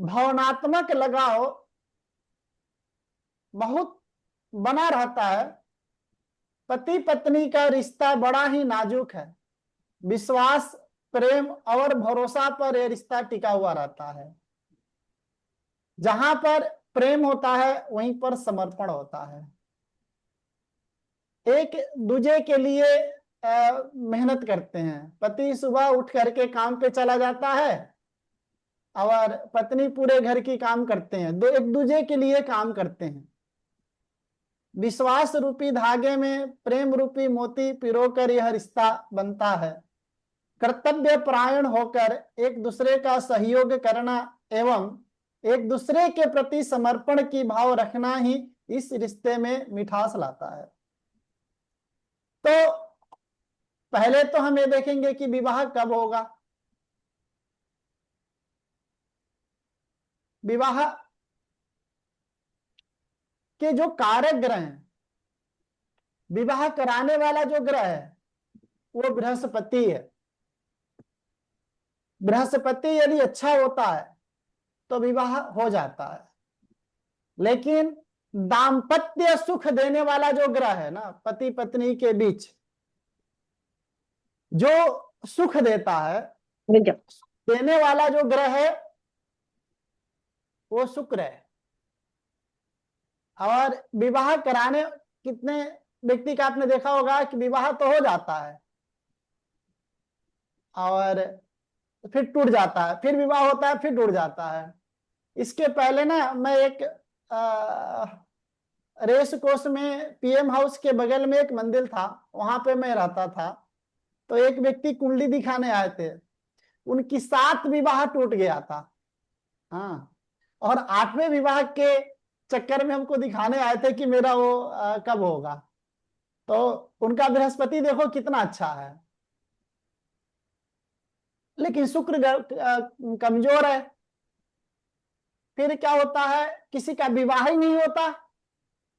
भावनात्मक लगाव बहुत बना रहता है। पति पत्नी का रिश्ता बड़ा ही नाजुक है। विश्वास, प्रेम और भरोसा पर यह रिश्ता टिका हुआ रहता है। जहां पर प्रेम होता है वहीं पर समर्पण होता है। एक दूजे के लिए मेहनत करते हैं। पति सुबह उठ करके काम पे चला जाता है और पत्नी पूरे घर की काम करते हैं। दो एक दूजे के लिए काम करते हैं। विश्वास रूपी धागे में प्रेम रूपी मोती पिरोकर यह रिश्ता बनता है। कर्तव्य परायण होकर एक दूसरे का सहयोग करना एवं एक दूसरे के प्रति समर्पण की भाव रखना ही इस रिश्ते में मिठास लाता है। तो पहले तो हम ये देखेंगे कि विवाह कब होगा। विवाह के जो कारक ग्रह हैं, विवाह कराने वाला जो ग्रह है वो बृहस्पति है। बृहस्पति यदि अच्छा होता है तो विवाह हो जाता है। लेकिन दाम्पत्य सुख देने वाला जो ग्रह है ना, पति पत्नी के बीच जो सुख देता है, देने वाला जो ग्रह है वो शुक्र है। और विवाह कराने कितने व्यक्ति का आपने देखा होगा कि विवाह तो हो जाता है और फिर टूट जाता है, फिर विवाह होता है, फिर टूट जाता है। इसके पहले ना मैं एक रेस कोर्स में पीएम हाउस के बगल में एक मंदिर था, वहां पे मैं रहता था। तो एक व्यक्ति कुंडली दिखाने आए थे। उनकी 7 विवाह टूट गया था। हाँ, और 8वें विवाह के चक्कर में हमको दिखाने आए थे कि मेरा वो कब होगा। तो उनका बृहस्पति देखो कितना अच्छा है, लेकिन शुक्र कमजोर है। फिर क्या होता है, किसी का विवाह ही नहीं होता।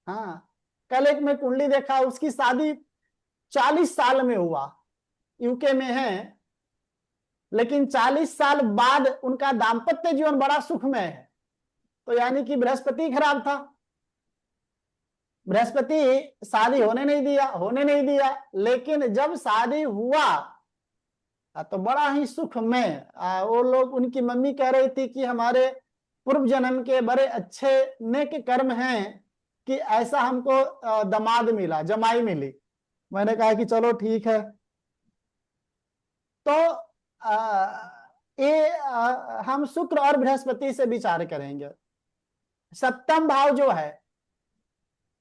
हाँ, कल एक मैं कुंडली देखा, उसकी शादी 40 साल में हुआ, यूके में है, लेकिन 40 साल बाद उनका दाम्पत्य जीवन बड़ा सुखमय है। तो यानी कि बृहस्पति खराब था। बृहस्पति शादी होने नहीं दिया। लेकिन जब शादी हुआ तो बड़ा ही सुखमय। वो लोग, उनकी मम्मी कह रही थी कि हमारे पूर्व जन्म के बड़े अच्छे नेक कर्म हैं कि ऐसा हमको दामाद मिला, जमाई मिली। मैंने कहा कि चलो ठीक है। तो ये हम शुक्र और बृहस्पति से विचार करेंगे। सप्तम भाव जो है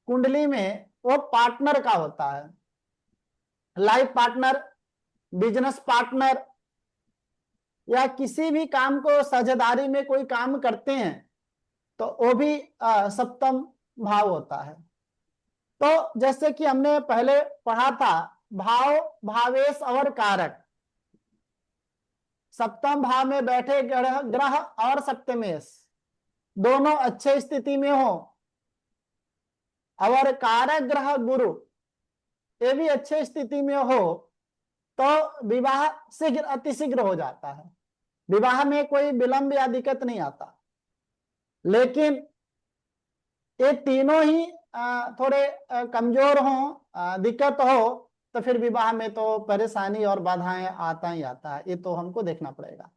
कुंडली में वो पार्टनर का होता है। लाइफ पार्टनर, बिजनेस पार्टनर, या किसी भी काम को साझेदारी में कोई काम करते हैं तो वो भी सप्तम भाव होता है। तो जैसे कि हमने पहले पढ़ा था, भाव, भावेश और कारक। सप्तम भाव में बैठे ग्रह और सप्तमेश दोनों अच्छे स्थिति में हो और कारक ग्रह गुरु ये भी अच्छे स्थिति में हो तो विवाह शीघ्र, अतिशीघ्र हो जाता है। विवाह में कोई विलंब या दिक्कत नहीं आता। लेकिन ये तीनों ही थोड़े कमजोर हों, दिक्कत हो, तो फिर विवाह में तो परेशानी और बाधाएं आता ही आता है। ये तो हमको देखना पड़ेगा।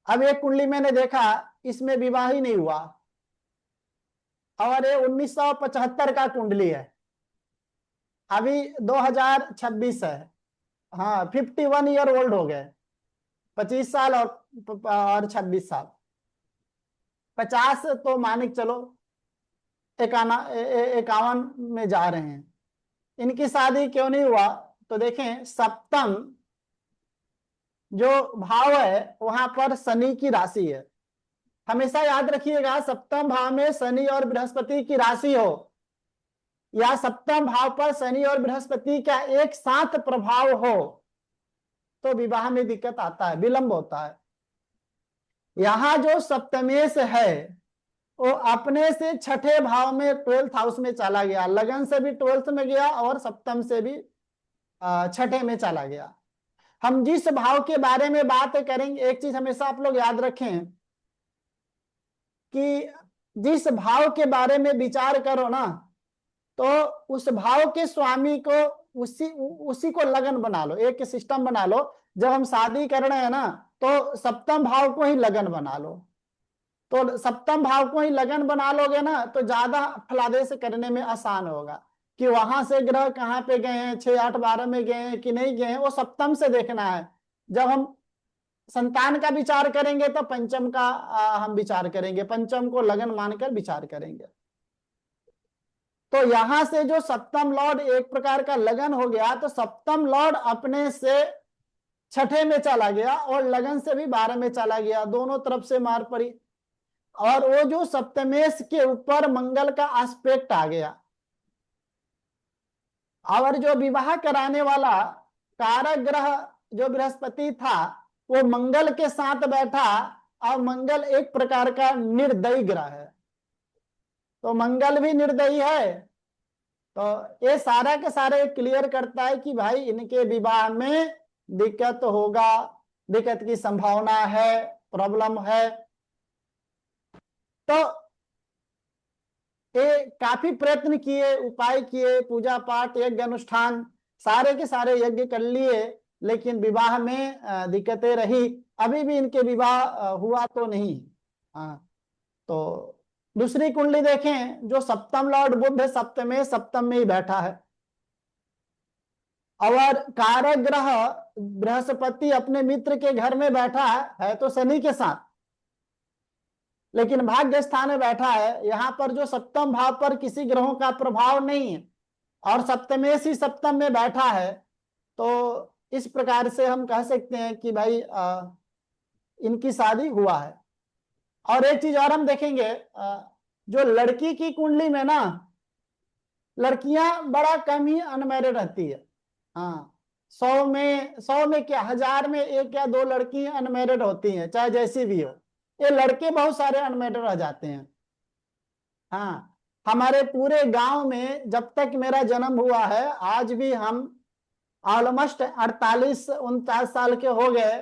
अब एक कुंडली मैंने देखा, इसमें विवाह ही नहीं हुआ और ये 1975 का कुंडली है, अभी 2026 है। हाँ, 51 ईयर ओल्ड हो गए। 25 साल और 26 साल, 50 तो मानिक चलो, 51 में जा रहे हैं। इनकी शादी क्यों नहीं हुआ? तो देखें, सप्तम जो भाव है वहां पर शनि की राशि है। हमेशा याद रखिएगा, सप्तम भाव में शनि और बृहस्पति की राशि हो या सप्तम भाव पर शनि और बृहस्पति का एक साथ प्रभाव हो तो विवाह में दिक्कत आता है, विलंब होता है। यहां जो सप्तमेश है वो अपने से 6ठे भाव में 12th हाउस में चला गया, लगन से भी 12th में गया और सप्तम से भी 6ठे में चला गया। हम जिस भाव के बारे में बात करेंगे, एक चीज हमेशा आप लोग याद रखें कि जिस भाव के बारे में विचार करो ना, तो उस भाव के स्वामी को उसी को लगन बना लो। एक सिस्टम बना लो, जब हम शादी कर रहे हैं ना, तो सप्तम भाव को ही लगन बना लो। तो सप्तम भाव को ही लगन बना लोगे ना, तो ज्यादा फलादेश करने में आसान होगा कि वहां से ग्रह कहाँ पे गए हैं, 6, 8, 12 में गए हैं कि नहीं गए हैं, वो सप्तम से देखना है। जब हम संतान का विचार करेंगे तो पंचम का हम विचार करेंगे, पंचम को लगन मानकर विचार करेंगे। तो यहां से जो सप्तम लॉर्ड एक प्रकार का लगन हो गया, तो सप्तम लॉर्ड अपने से छठे में चला गया और लगन से भी 12 में चला गया, दोनों तरफ से मार पड़ी। और वो जो सप्तमेश के ऊपर मंगल का एस्पेक्ट आ गया, और जो विवाह कराने वाला कारक ग्रह जो बृहस्पति था, वो मंगल के साथ बैठा, और मंगल एक प्रकार का निर्दयी ग्रह है, तो मंगल भी निर्दयी है। तो ये सारा के सारे क्लियर करता है कि भाई इनके विवाह में दिक्कत होगा, दिक्कत की संभावना है, प्रॉब्लम है। तो ये काफी प्रयत्न किए, उपाय किए, पूजा पाठ, यज्ञ अनुष्ठान, सारे के सारे यज्ञ कर लिए, लेकिन विवाह में दिक्कतें रही। अभी भी इनके विवाह हुआ तो नहीं। हाँ, तो दूसरी कुंडली देखें, जो सप्तम लॉर्ड बुध सप्तम में ही बैठा है, और कारक ग्रह बृहस्पति अपने मित्र के घर में बैठा है तो शनि के साथ, लेकिन भाग्य स्थान में बैठा है। यहां पर जो सप्तम भाव पर किसी ग्रहों का प्रभाव नहीं है, और सप्तमेश ही सप्तम में बैठा है, तो इस प्रकार से हम कह सकते हैं कि भाई इनकी शादी हुआ है। और एक चीज और हम देखेंगे, जो लड़की की कुंडली में ना, लड़कियां बड़ा कम ही अनमैरिड रहती है। हाँ, 100 में क्या, 1000 में 1 या 2 लड़की अनमैरिड होती हैं, चाहे जैसी भी हो। ये लड़के बहुत सारे अनमैरिड रह जाते हैं। हाँ, हमारे पूरे गांव में जब तक मेरा जन्म हुआ है, आज भी हम ऑलमोस्ट 48-49 साल के हो गए,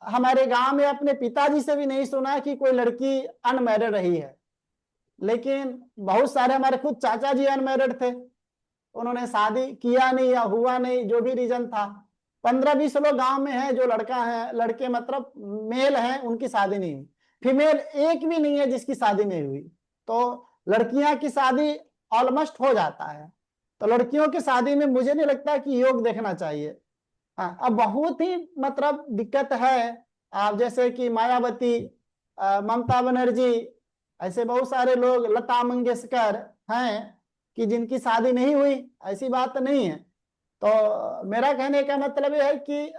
हमारे गांव में अपने पिताजी से भी नहीं सुना कि कोई लड़की अनमैरिड रही है। लेकिन बहुत सारे हमारे खुद चाचा जी अनमैरिड थे, उन्होंने शादी किया नहीं या हुआ नहीं, जो भी रीजन था। 15-20 लोग गांव में हैं जो लड़का है, लड़के मतलब मेल हैं, उनकी शादी नहीं हुई। फीमेल एक भी नहीं है जिसकी शादी नहीं हुई। तो लड़कियां की शादी ऑलमोस्ट हो जाता है। तो लड़कियों की शादी में मुझे नहीं लगता कि योग देखना चाहिए। हाँ, अब बहुत ही मतलब दिक्कत है। आप जैसे कि मायावती, ममता बनर्जी, ऐसे बहुत सारे लोग, लता मंगेशकर हैं कि जिनकी शादी नहीं हुई, ऐसी बात नहीं है। तो मेरा कहने का मतलब यह है कि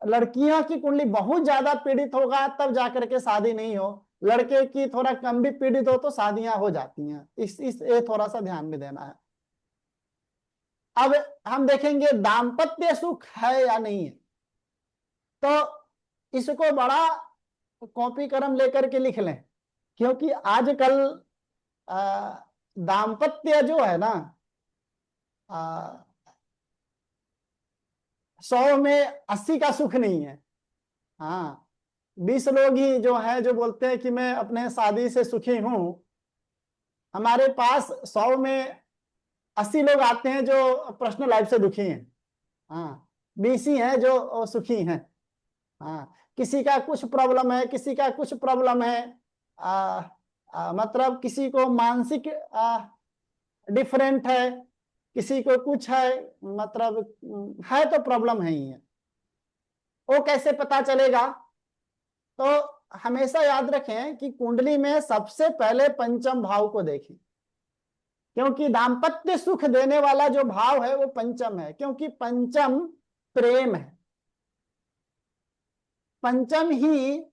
लड़कियों की कुंडली बहुत ज्यादा पीड़ित होगा तब जाकर के शादी नहीं हो, लड़के की थोड़ा कम भी पीड़ित हो तो शादियां हो जाती हैं। इस ये थोड़ा सा ध्यान में देना है। अब हम देखेंगे दाम्पत्य सुख है या नहीं है। तो इसको बड़ा कॉपी कलम लेकर के लिख लें, क्योंकि आजकल दाम्पत्य जो है ना, 100 में 80 का सुख नहीं है। हाँ, 20 लोग ही जो है जो बोलते हैं कि मैं अपने शादी से सुखी हूं। हमारे पास 100 में 80 लोग आते हैं जो पर्सनल लाइफ से दुखी हैं। हाँ, 20 ही हैं जो सुखी हैं। हाँ, किसी का कुछ प्रॉब्लम है, किसी का कुछ प्रॉब्लम है, मतलब किसी को मानसिक डिफरेंट है, किसी को कुछ है, मतलब है तो प्रॉब्लम है ही है। वो कैसे पता चलेगा? तो हमेशा याद रखें कि कुंडली में सबसे पहले पंचम भाव को देखें, क्योंकि दाम्पत्य सुख देने वाला जो भाव है वो पंचम है, क्योंकि पंचम प्रेम है, पंचम ही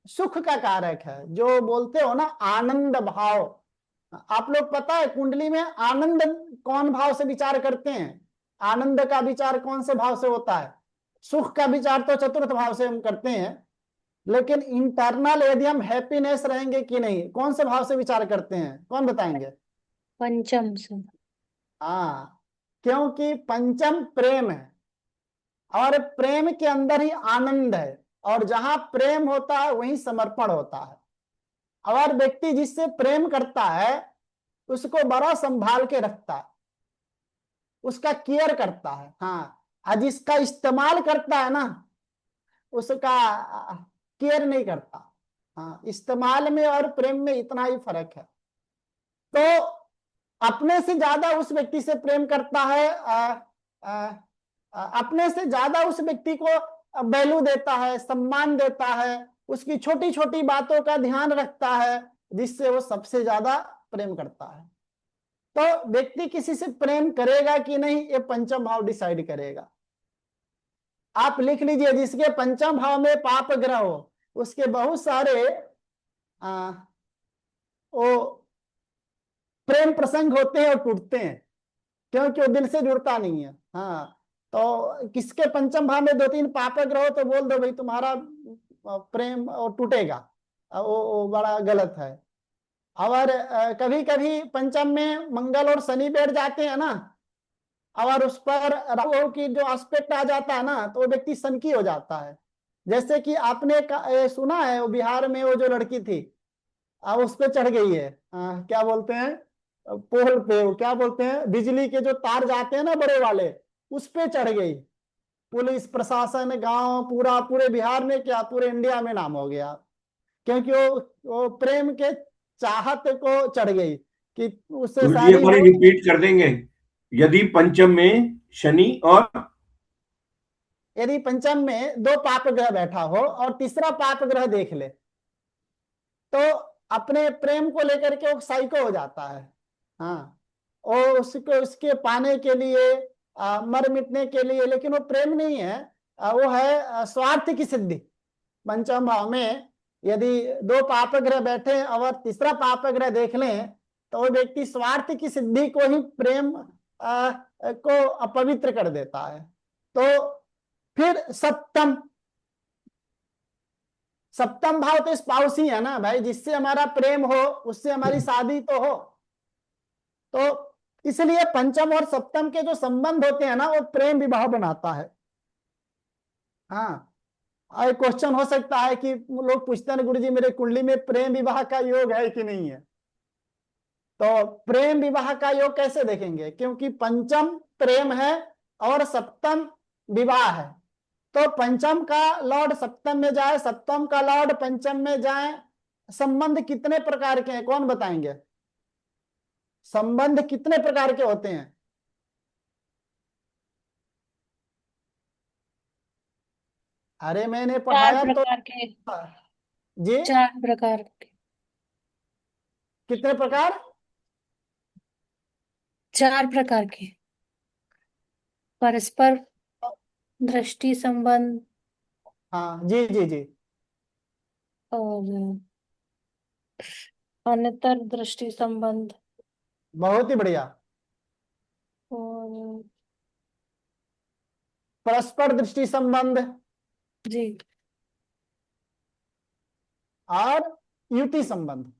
सुख का कारक है। जो बोलते हो ना आनंद भाव, आप लोग पता है कुंडली में आनंद कौन भाव से विचार करते हैं? आनंद का विचार कौन से भाव से होता है? सुख का विचार तो चतुर्थ भाव से हम करते हैं, लेकिन इंटरनल यदि हम हैप्पीनेस रहेंगे कि नहीं, कौन से भाव से विचार करते हैं? कौन बताएंगे? पंचम से। हाँ, क्योंकि पंचम प्रेम है, और प्रेम के अंदर ही आनंद है, और जहां प्रेम होता है वहीं समर्पण होता है। और व्यक्ति जिससे प्रेम करता है उसको बड़ा संभाल के रखता है, उसका केयर करता है। हाँ, और जिसका इस्तेमाल करता है ना उसका केयर नहीं करता। हाँ, इस्तेमाल में और प्रेम में इतना ही फर्क है। तो अपने से ज्यादा उस व्यक्ति से प्रेम करता है, अपने से ज्यादा उस व्यक्ति को वैल्यू देता है, सम्मान देता है, उसकी छोटी छोटी बातों का ध्यान रखता है, जिससे वो सबसे ज्यादा प्रेम करता है। तो व्यक्ति किसी से प्रेम करेगा कि नहीं ये पंचम भाव डिसाइड करेगा। आप लिख लीजिए, जिसके पंचम भाव में पाप ग्रह हो उसके बहुत सारे वो प्रेम प्रसंग होते हैं और टूटते हैं, क्योंकि वो दिल से जुड़ता नहीं है। हाँ, तो किसके पंचम भाव में 2-3 पाप ग्रह हो तो बोल दो भाई तुम्हारा प्रेम और टूटेगा, वो बड़ा गलत है। और कभी कभी पंचम में मंगल और शनि बैठ जाते हैं ना, और उस पर राहु की जो एस्पेक्ट आ जाता है ना तो वो व्यक्ति सनकी हो जाता है। जैसे कि आपने सुना है वो बिहार में वो जो लड़की थी अब उस पे चढ़ गई है, क्या बोलते हैं पोल पे, वो क्या बोलते हैं बिजली के जो तार जाते हैं ना बड़े वाले, उस पे चढ़ गई। पुलिस प्रशासन गांव पूरे बिहार में क्या पूरे इंडिया में नाम हो गया, क्योंकि वो प्रेम के चाहत को चढ़ गई कि उससे गुरु जी एक शादी बार हो। रिपीट कर देंगे? यदि पंचम में शनि और यदि पंचम में 2 पाप ग्रह बैठा हो और तीसरा पाप ग्रह देख ले तो अपने प्रेम को लेकर के वो साइको हो जाता है। हाँ, और उसको उसके पाने के लिए मर मिटने के लिए, लेकिन वो प्रेम नहीं है, वो है स्वार्थ की सिद्धि। पंचम भाव में यदि 2 पाप ग्रह बैठे और तीसरा पाप ग्रह देख लें तो वो व्यक्ति स्वार्थ की सिद्धि को ही प्रेम को अपवित्र कर देता है। तो फिर सप्तम सप्तम भाव तो स्पाउस ही है ना भाई, जिससे हमारा प्रेम हो उससे हमारी शादी तो हो। तो इसलिए पंचम और सप्तम के जो संबंध होते हैं ना वो प्रेम विवाह बनाता है। हाँ, और क्वेश्चन हो सकता है कि लोग पूछते हैं गुरु जी मेरे कुंडली में प्रेम विवाह का योग है कि नहीं है। तो प्रेम विवाह का योग कैसे देखेंगे, क्योंकि पंचम प्रेम है और सप्तम विवाह है। तो पंचम का लॉर्ड सप्तम में जाए, सप्तम का लॉर्ड पंचम में जाए, संबंध कितने प्रकार के हैं कौन बताएंगे? संबंध कितने प्रकार के होते हैं? अरे मैंने चार पढ़ाया तो। प्रकार के। जी, 4 प्रकार के। कितने प्रकार? 4 प्रकार के। परस्पर दृष्टि संबंध हाँ जी जी जी, और अन्यतर दृष्टि संबंध बहुत ही बढ़िया। और परस्पर दृष्टि संबंध जी और युति संबंध।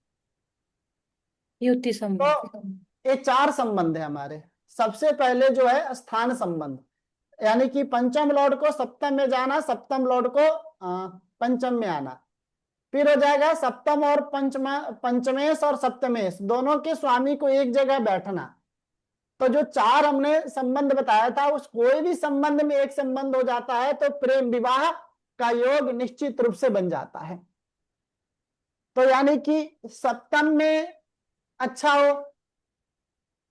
युति तो संबंध। ये 4 संबंध है हमारे। सबसे पहले जो है स्थान संबंध, यानी कि पंचम लॉर्ड को सप्तम में जाना, सप्तम लॉर्ड को पंचम में आना। फिर हो जाएगा सप्तम और पंचमेश और सप्तमेश दोनों के स्वामी को एक जगह बैठना। तो जो 4 हमने संबंध बताया था उस कोई भी संबंध में एक संबंध हो जाता है तो प्रेम विवाह का योग निश्चित रूप से बन जाता है। तो यानी कि सप्तम में अच्छा हो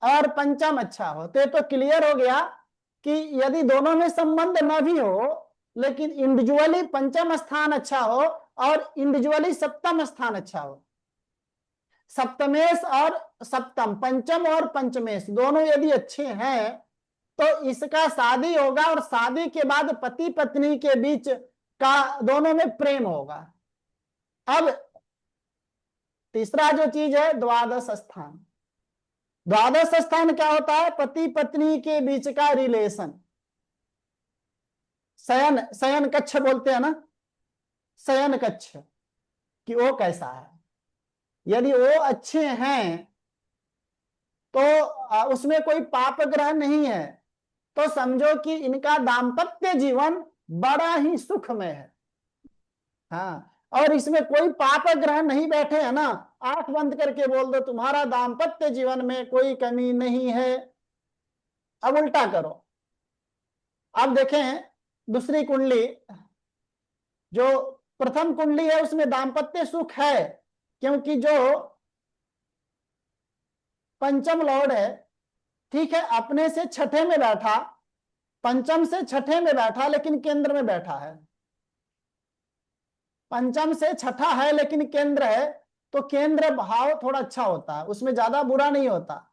और पंचम अच्छा हो तो ये तो क्लियर हो गया कि यदि दोनों में संबंध न भी हो लेकिन इंडिविजुअली पंचम स्थान अच्छा हो और इंडिविजुअली सप्तम स्थान अच्छा हो, सप्तमेश और सप्तम, पंचम और पंचमेश दोनों यदि अच्छे हैं तो इसका शादी होगा और शादी के बाद पति पत्नी के बीच का दोनों में प्रेम होगा। अब तीसरा जो चीज है द्वादश स्थान। द्वादश स्थान क्या होता है? पति पत्नी के बीच का रिलेशन, शयन शयन कक्ष बोलते हैं ना, शयन कक्ष कि वो कैसा है। यदि वो अच्छे हैं तो उसमें कोई पाप ग्रह नहीं है तो समझो कि इनका दाम्पत्य जीवन बड़ा ही सुखमय है। हाँ, और इसमें कोई पाप ग्रह नहीं बैठे है ना, आंख बंद करके बोल दो तुम्हारा दाम्पत्य जीवन में कोई कमी नहीं है। अब उल्टा करो, अब देखें दूसरी कुंडली, जो प्रथम कुंडली है उसमें दाम्पत्य सुख है, क्योंकि जो पंचम लॉर्ड है, ठीक है, अपने से छठे में बैठा, पंचम से छठे में बैठा लेकिन केंद्र में बैठा है, पंचम से छठा है लेकिन केंद्र है, तो केंद्र भाव थोड़ा अच्छा होता है, उसमें ज्यादा बुरा नहीं होता।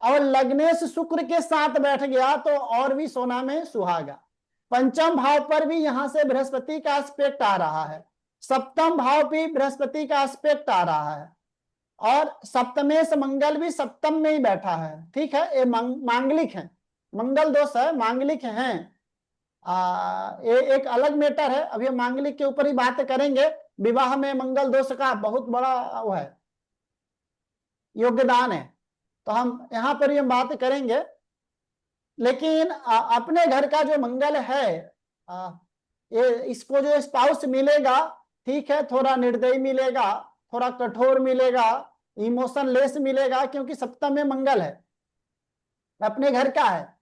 और लग्नेश शुक्र के साथ बैठ गया तो और भी सोना में सुहागा। पंचम भाव पर भी यहां से बृहस्पति का एस्पेक्ट आ रहा है, सप्तम भाव भी बृहस्पति का एस्पेक्ट आ रहा है, और सप्तमेश मंगल भी सप्तम में ही बैठा है। ठीक है, ये मांगलिक है, मंगल दोष है, मांगलिक हैं। ये एक अलग मैटर है, अभी हम मांगलिक के ऊपर ही बात करेंगे। विवाह में मंगल दोष का बहुत बड़ा वो है, योगदान है, तो हम यहाँ पर ही हम बात करेंगे। लेकिन अपने घर का जो मंगल है, ये इसको जो स्पाउस मिलेगा, ठीक है, थोड़ा निर्दयी मिलेगा, थोड़ा कठोर मिलेगा, इमोशनलेस मिलेगा, क्योंकि सप्तम में मंगल है, अपने घर का है।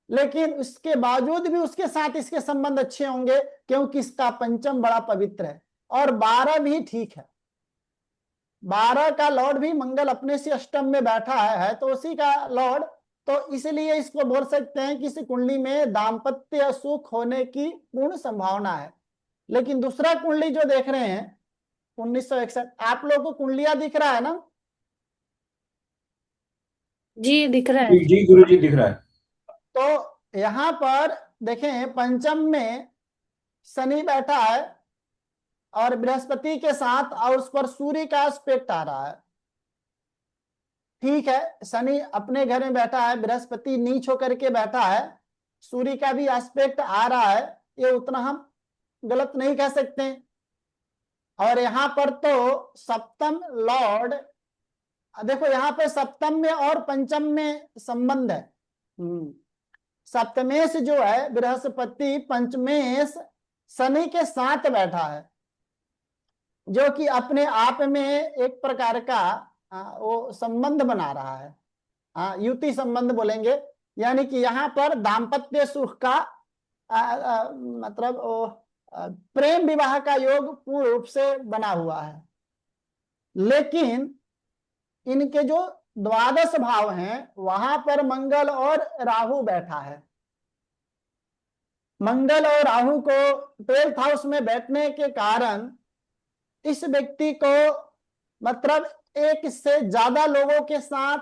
लेकिन उसके बावजूद भी उसके साथ इसके संबंध अच्छे होंगे, क्योंकि इसका पंचम बड़ा पवित्र है, और 12 भी ठीक है, 12 का लॉर्ड भी मंगल अपने से अष्टम में बैठा है तो उसी का लॉर्ड, तो इसलिए इसको बोल सकते हैं कि इस कुंडली में दाम्पत्य सुख होने की पूर्ण संभावना है। लेकिन दूसरा कुंडली जो देख रहे हैं 1961, आप लोगों को कुंडलियां दिख रहा है ना? जी दिख रहा है। जी गुरु जी दिख रहा है। तो यहां पर देखें पंचम में शनि बैठा है और बृहस्पति के साथ, और उस पर सूर्य का एस्पेक्ट आ रहा है। ठीक है, शनि अपने घर में बैठा है, बृहस्पति नीच होकर के बैठा है, सूर्य का भी एस्पेक्ट आ रहा है, ये उतना हम गलत नहीं कह सकते। और यहां पर तो सप्तम लॉर्ड, देखो यहां पर सप्तम में और पंचम में संबंध है। सप्तमेश जो है बृहस्पति पंचमेश शनि के साथ बैठा है, जो कि अपने आप में एक प्रकार का वो संबंध बना रहा है, युति संबंध बोलेंगे, यानी कि यहाँ पर दाम्पत्य सुख का मतलब प्रेम विवाह का योग पूर्ण रूप से बना हुआ है। लेकिन इनके जो द्वादश भाव हैं वहां पर मंगल और राहु बैठा है। मंगल और राहु को 12th हाउस में बैठने के कारण इस व्यक्ति को मतलब एक से ज्यादा लोगों के साथ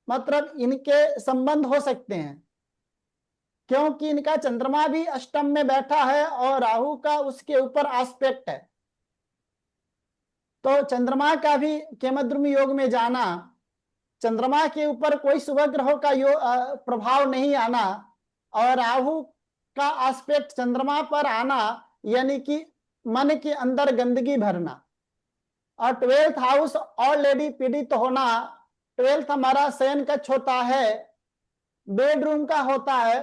मतलब इनके संबंध हो सकते हैं, क्योंकि इनका चंद्रमा भी अष्टम में बैठा है और राहु का उसके ऊपर एस्पेक्ट है। तो चंद्रमा का भी केमद्रुम योग में जाना, चंद्रमा के ऊपर कोई शुभ ग्रहों का प्रभाव नहीं आना, और राहु का एस्पेक्ट चंद्रमा पर आना, यानी कि मन के अंदर गंदगी भरना, और 12th हाउस ऑलरेडी पीड़ित होना। 12th हमारा शयन कक्ष होता है, बेडरूम का होता है,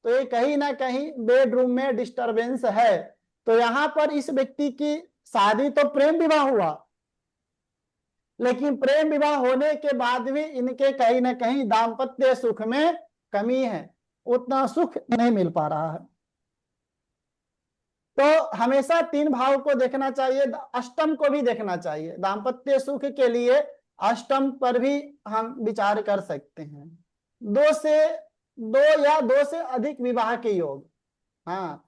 तो ये कहीं ना कहीं बेडरूम में डिस्टरबेंस है। तो यहाँ पर इस व्यक्ति की शादी तो प्रेम विवाह हुआ, लेकिन प्रेम विवाह होने के बाद भी इनके कहीं ना कहीं दाम्पत्य सुख में कमी है, उतना सुख नहीं मिल पा रहा है। तो हमेशा 3 भाव को देखना चाहिए, अष्टम को भी देखना चाहिए। दाम्पत्य सुख के लिए अष्टम पर भी हम विचार कर सकते हैं। 2 या 2 से अधिक विवाह के योग, हाँ,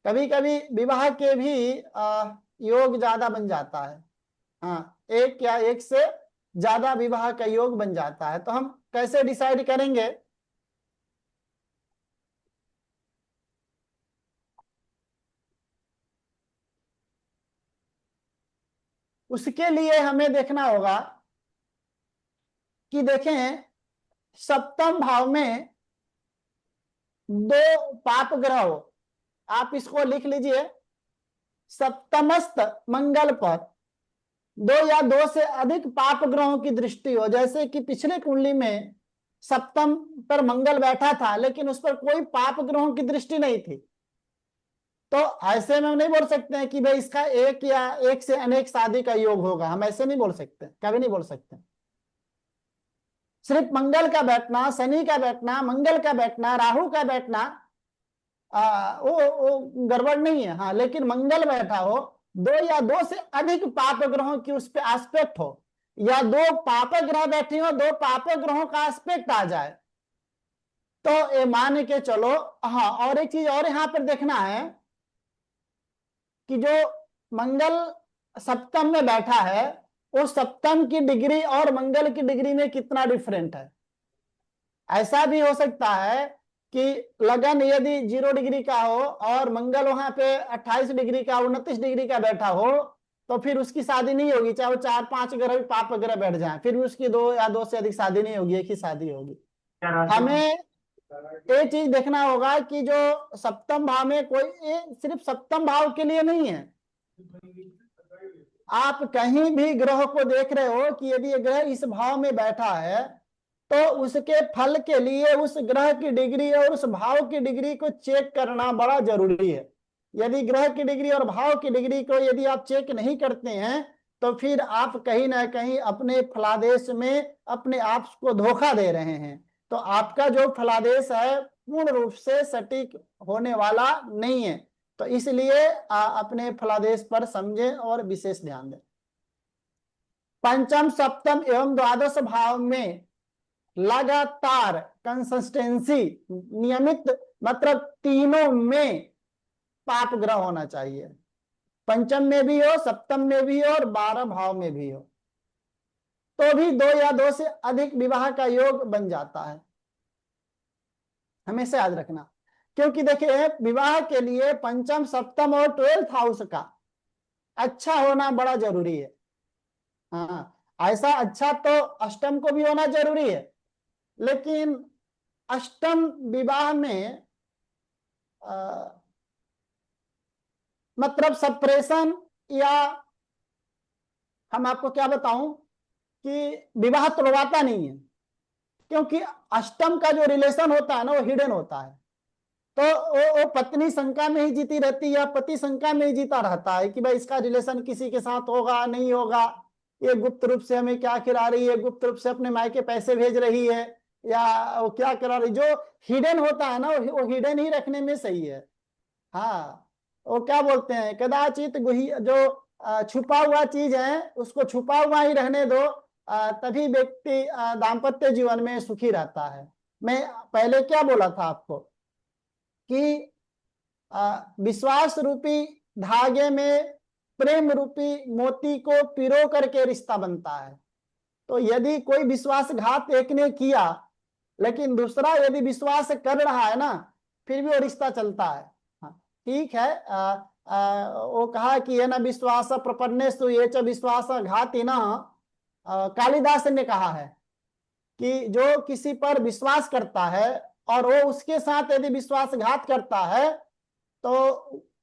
कभी कभी विवाह के भी योग ज्यादा बन जाता है, हाँ, 1 या 1 से ज्यादा विवाह का योग बन जाता है। तो हम कैसे डिसाइड करेंगे? उसके लिए हमें देखना होगा कि देखें सप्तम भाव में 2 पाप ग्रह हो, आप इसको लिख लीजिए, सप्तमस्त मंगल पर 2 या 2 से अधिक पाप ग्रहों की दृष्टि हो। जैसे कि पिछले कुंडली में सप्तम पर मंगल बैठा था, लेकिन उस पर कोई पाप ग्रहों की दृष्टि नहीं थी, तो ऐसे में हम नहीं बोल सकते हैं कि भाई इसका एक या एक से अनेक शादी का योग होगा, हम ऐसे नहीं बोल सकते, कभी नहीं बोल सकते। सिर्फ मंगल का बैठना, शनि का बैठना, मंगल का बैठना, राहु का बैठना वो गड़बड़ नहीं है। हाँ, लेकिन मंगल बैठा हो, दो या दो से अधिक पाप ग्रहों की उस पे एस्पेक्ट हो, या दो पाप ग्रह बैठे हो, दो पाप ग्रहों का एस्पेक्ट आ जाए, तो ये मान के चलो। हाँ, और एक चीज और यहां पर देखना है कि जो मंगल सप्तम में बैठा है, वो सप्तम की डिग्री और मंगल की डिग्री में कितना डिफरेंट है। ऐसा भी हो सकता है कि लगन यदि 0 डिग्री का हो और मंगल वहां पे 28 डिग्री का, 29 डिग्री का बैठा हो, तो फिर उसकी शादी नहीं होगी, चाहे वो 4-5 ग्रह भी पाप ग्रह बैठ जाए, फिर भी उसकी 2 या 2 से अधिक शादी नहीं होगी, एक ही शादी होगी। हमें ये चीज देखना होगा कि जो सप्तम भाव में कोई, ये सिर्फ सप्तम भाव के लिए नहीं है, आप कहीं भी ग्रह को देख रहे हो कि यदि ये ग्रह इस भाव में बैठा है, तो उसके फल के लिए उस ग्रह की डिग्री और उस भाव की डिग्री को चेक करना बड़ा जरूरी है। यदि ग्रह की डिग्री और भाव की डिग्री को यदि आप चेक नहीं करते हैं, तो फिर आप कहीं ना कहीं अपने फलादेश में अपने आप को धोखा दे रहे हैं। तो आपका जो फलादेश है पूर्ण रूप से सटीक होने वाला नहीं है। तो इसलिए अपने फलादेश पर समझें और विशेष ध्यान दें। पंचम, सप्तम एवं द्वादश भाव में लगातार कंसिस्टेंसी, नियमित, मतलब तीनों में पाप ग्रह होना चाहिए। पंचम में भी हो, सप्तम में भी हो और 12 भाव में भी हो, तो भी 2 या 2 से अधिक विवाह का योग बन जाता है। हमेशा याद रखना, क्योंकि देखिए विवाह के लिए पंचम, सप्तम और 12th हाउस का अच्छा होना बड़ा जरूरी है। हाँ, ऐसा अच्छा तो अष्टम को भी होना जरूरी है, लेकिन अष्टम विवाह में मतलब सप्रेशन, या हम आपको क्या बताऊं कि विवाह तोड़वाता नहीं है, क्योंकि अष्टम का जो रिलेशन होता है ना, वो हिडन होता है। तो वो पत्नी शंका में ही जीती रहती है, या पति शंका में ही जीता रहता है कि भाई इसका रिलेशन किसी के साथ होगा नहीं होगा, ये गुप्त रूप से हमें क्या खिला रही है, गुप्त रूप से अपने मायके पैसे भेज रही है, या वो क्या करा रही। जो हिडन होता है ना, वो हिडन ही रखने में सही है। हाँ, वो क्या बोलते हैं, कदाचित जो छुपा हुआ चीज है उसको छुपा हुआ ही रहने दो, तभी व्यक्ति दाम्पत्य जीवन में सुखी रहता है। मैं पहले क्या बोला था आपको कि विश्वास रूपी धागे में प्रेम रूपी मोती को पिरो करके रिश्ता बनता है। तो यदि कोई विश्वासघात एक ने किया, लेकिन दूसरा यदि विश्वास कर रहा है ना, फिर भी वो रिश्ता चलता है। हाँ, ठीक है। वो कहा कि ये न विश्वास प्रपन्नेषु ये च विश्वासघातिनः, कालिदास ने कहा है कि जो किसी पर विश्वास करता है और वो उसके साथ यदि विश्वासघात करता है, तो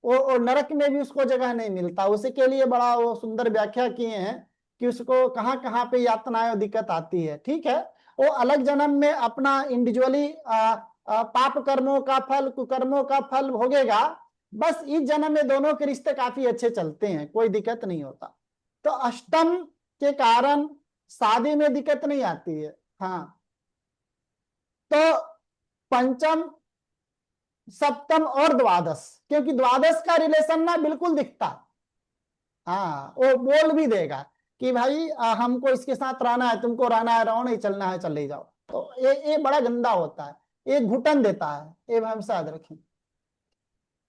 वो नरक में भी उसको जगह नहीं मिलता। उसी के लिए बड़ा वो सुंदर व्याख्या किए हैं कि उसको कहाँ कहाँ पे यातनाएं और दिक्कत आती है। ठीक है, वो अलग जन्म में अपना इंडिविजुअली पाप कर्मों का फल, कुकर्मों का फल भोगेगा। बस इस जन्म में दोनों के रिश्ते काफी अच्छे चलते हैं, कोई दिक्कत नहीं होता। तो अष्टम के कारण शादी में दिक्कत नहीं आती है। हाँ, तो पंचम, सप्तम और द्वादश, क्योंकि द्वादश का रिलेशन ना बिल्कुल दिखता। हाँ, वो बोल भी देगा कि भाई हमको इसके साथ रहना है, तुमको रहना है रहो, नहीं चलना है चले जाओ। तो ये बड़ा गंदा होता है, ये घुटन देता है, ये हम याद रखें।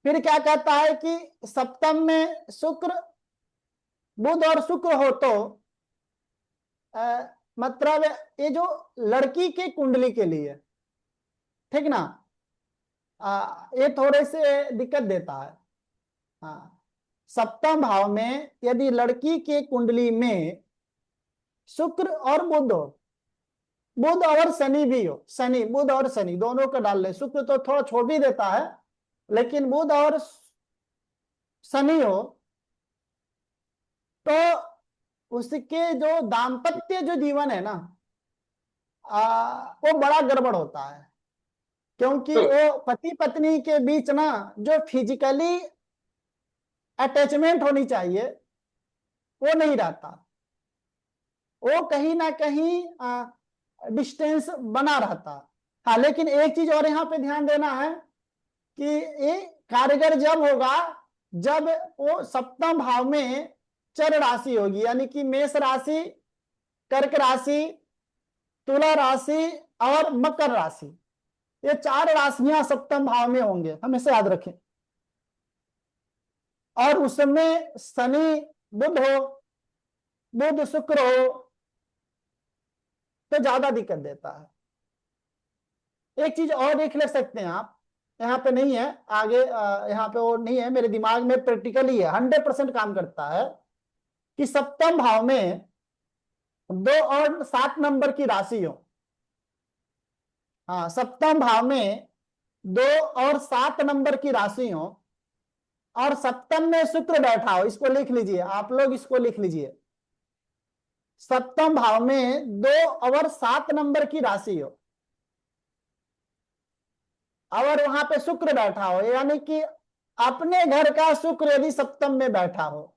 फिर क्या कहता है कि सप्तम में शुक्र, बुध और शुक्र हो, तो मतलब ये जो लड़की की कुंडली के लिए, ठीक ना, ये थोड़े से दिक्कत देता है। हाँ, सप्तम भाव में यदि लड़की के कुंडली में शुक्र और बुध हो, बुध और शनि भी हो, शनि, बुध और शनि दोनों को डाल ले, शुक्र तो थोड़ा छोड़ भी देता है, लेकिन बुध और शनि हो, तो उसके जो दाम्पत्य जो जीवन है ना, वो बड़ा गड़बड़ होता है। क्योंकि वो पति पत्नी के बीच ना जो फिजिकली अटैचमेंट होनी चाहिए, वो नहीं रहता, वो कहीं ना कहीं डिस्टेंस बना रहता। हाँ, लेकिन एक चीज और यहाँ पे ध्यान देना है कि ये कारगर जब होगा जब वो सप्तम भाव में चर राशि होगी, यानी कि मेष राशि, कर्क राशि, तुला राशि और मकर राशि, ये 4 राशियां सप्तम भाव में होंगे, हमेशा याद रखें। और उसमें शनि बुध हो, बुध शुक्र हो तो ज्यादा दिक्कत देता है। एक चीज और देख ले सकते हैं आप, यहाँ पे नहीं है आगे, यहाँ पे वो नहीं है, मेरे दिमाग में प्रैक्टिकली है, 100% काम करता है कि सप्तम भाव में 2 और 7 नंबर की राशि हो। हाँ, सप्तम भाव में 2 और 7 नंबर की राशि हो और सप्तम में शुक्र बैठा हो। इसको लिख लीजिए आप लोग, इसको लिख लीजिए, सप्तम भाव में 2 और 7 नंबर की राशि हो और वहां पे शुक्र बैठा हो, यानी कि अपने घर का शुक्र यदि सप्तम में बैठा हो,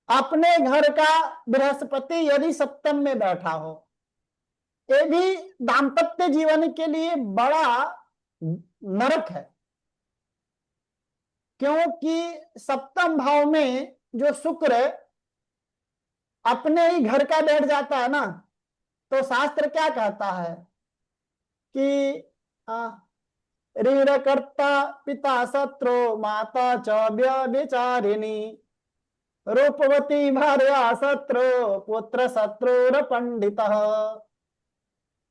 अपने घर का बृहस्पति यदि सप्तम में बैठा हो, ये भी दाम्पत्य जीवन के लिए बड़ा नरक है। क्योंकि सप्तम भाव में जो शुक्र अपने ही घर का बैठ जाता है ना, तो शास्त्र क्या कहता है कि ऋण कर्ता पिता शत्रु माता च व्यभिचारिणी रूपवती भार्या शत्रु पुत्र शत्रु पंडित।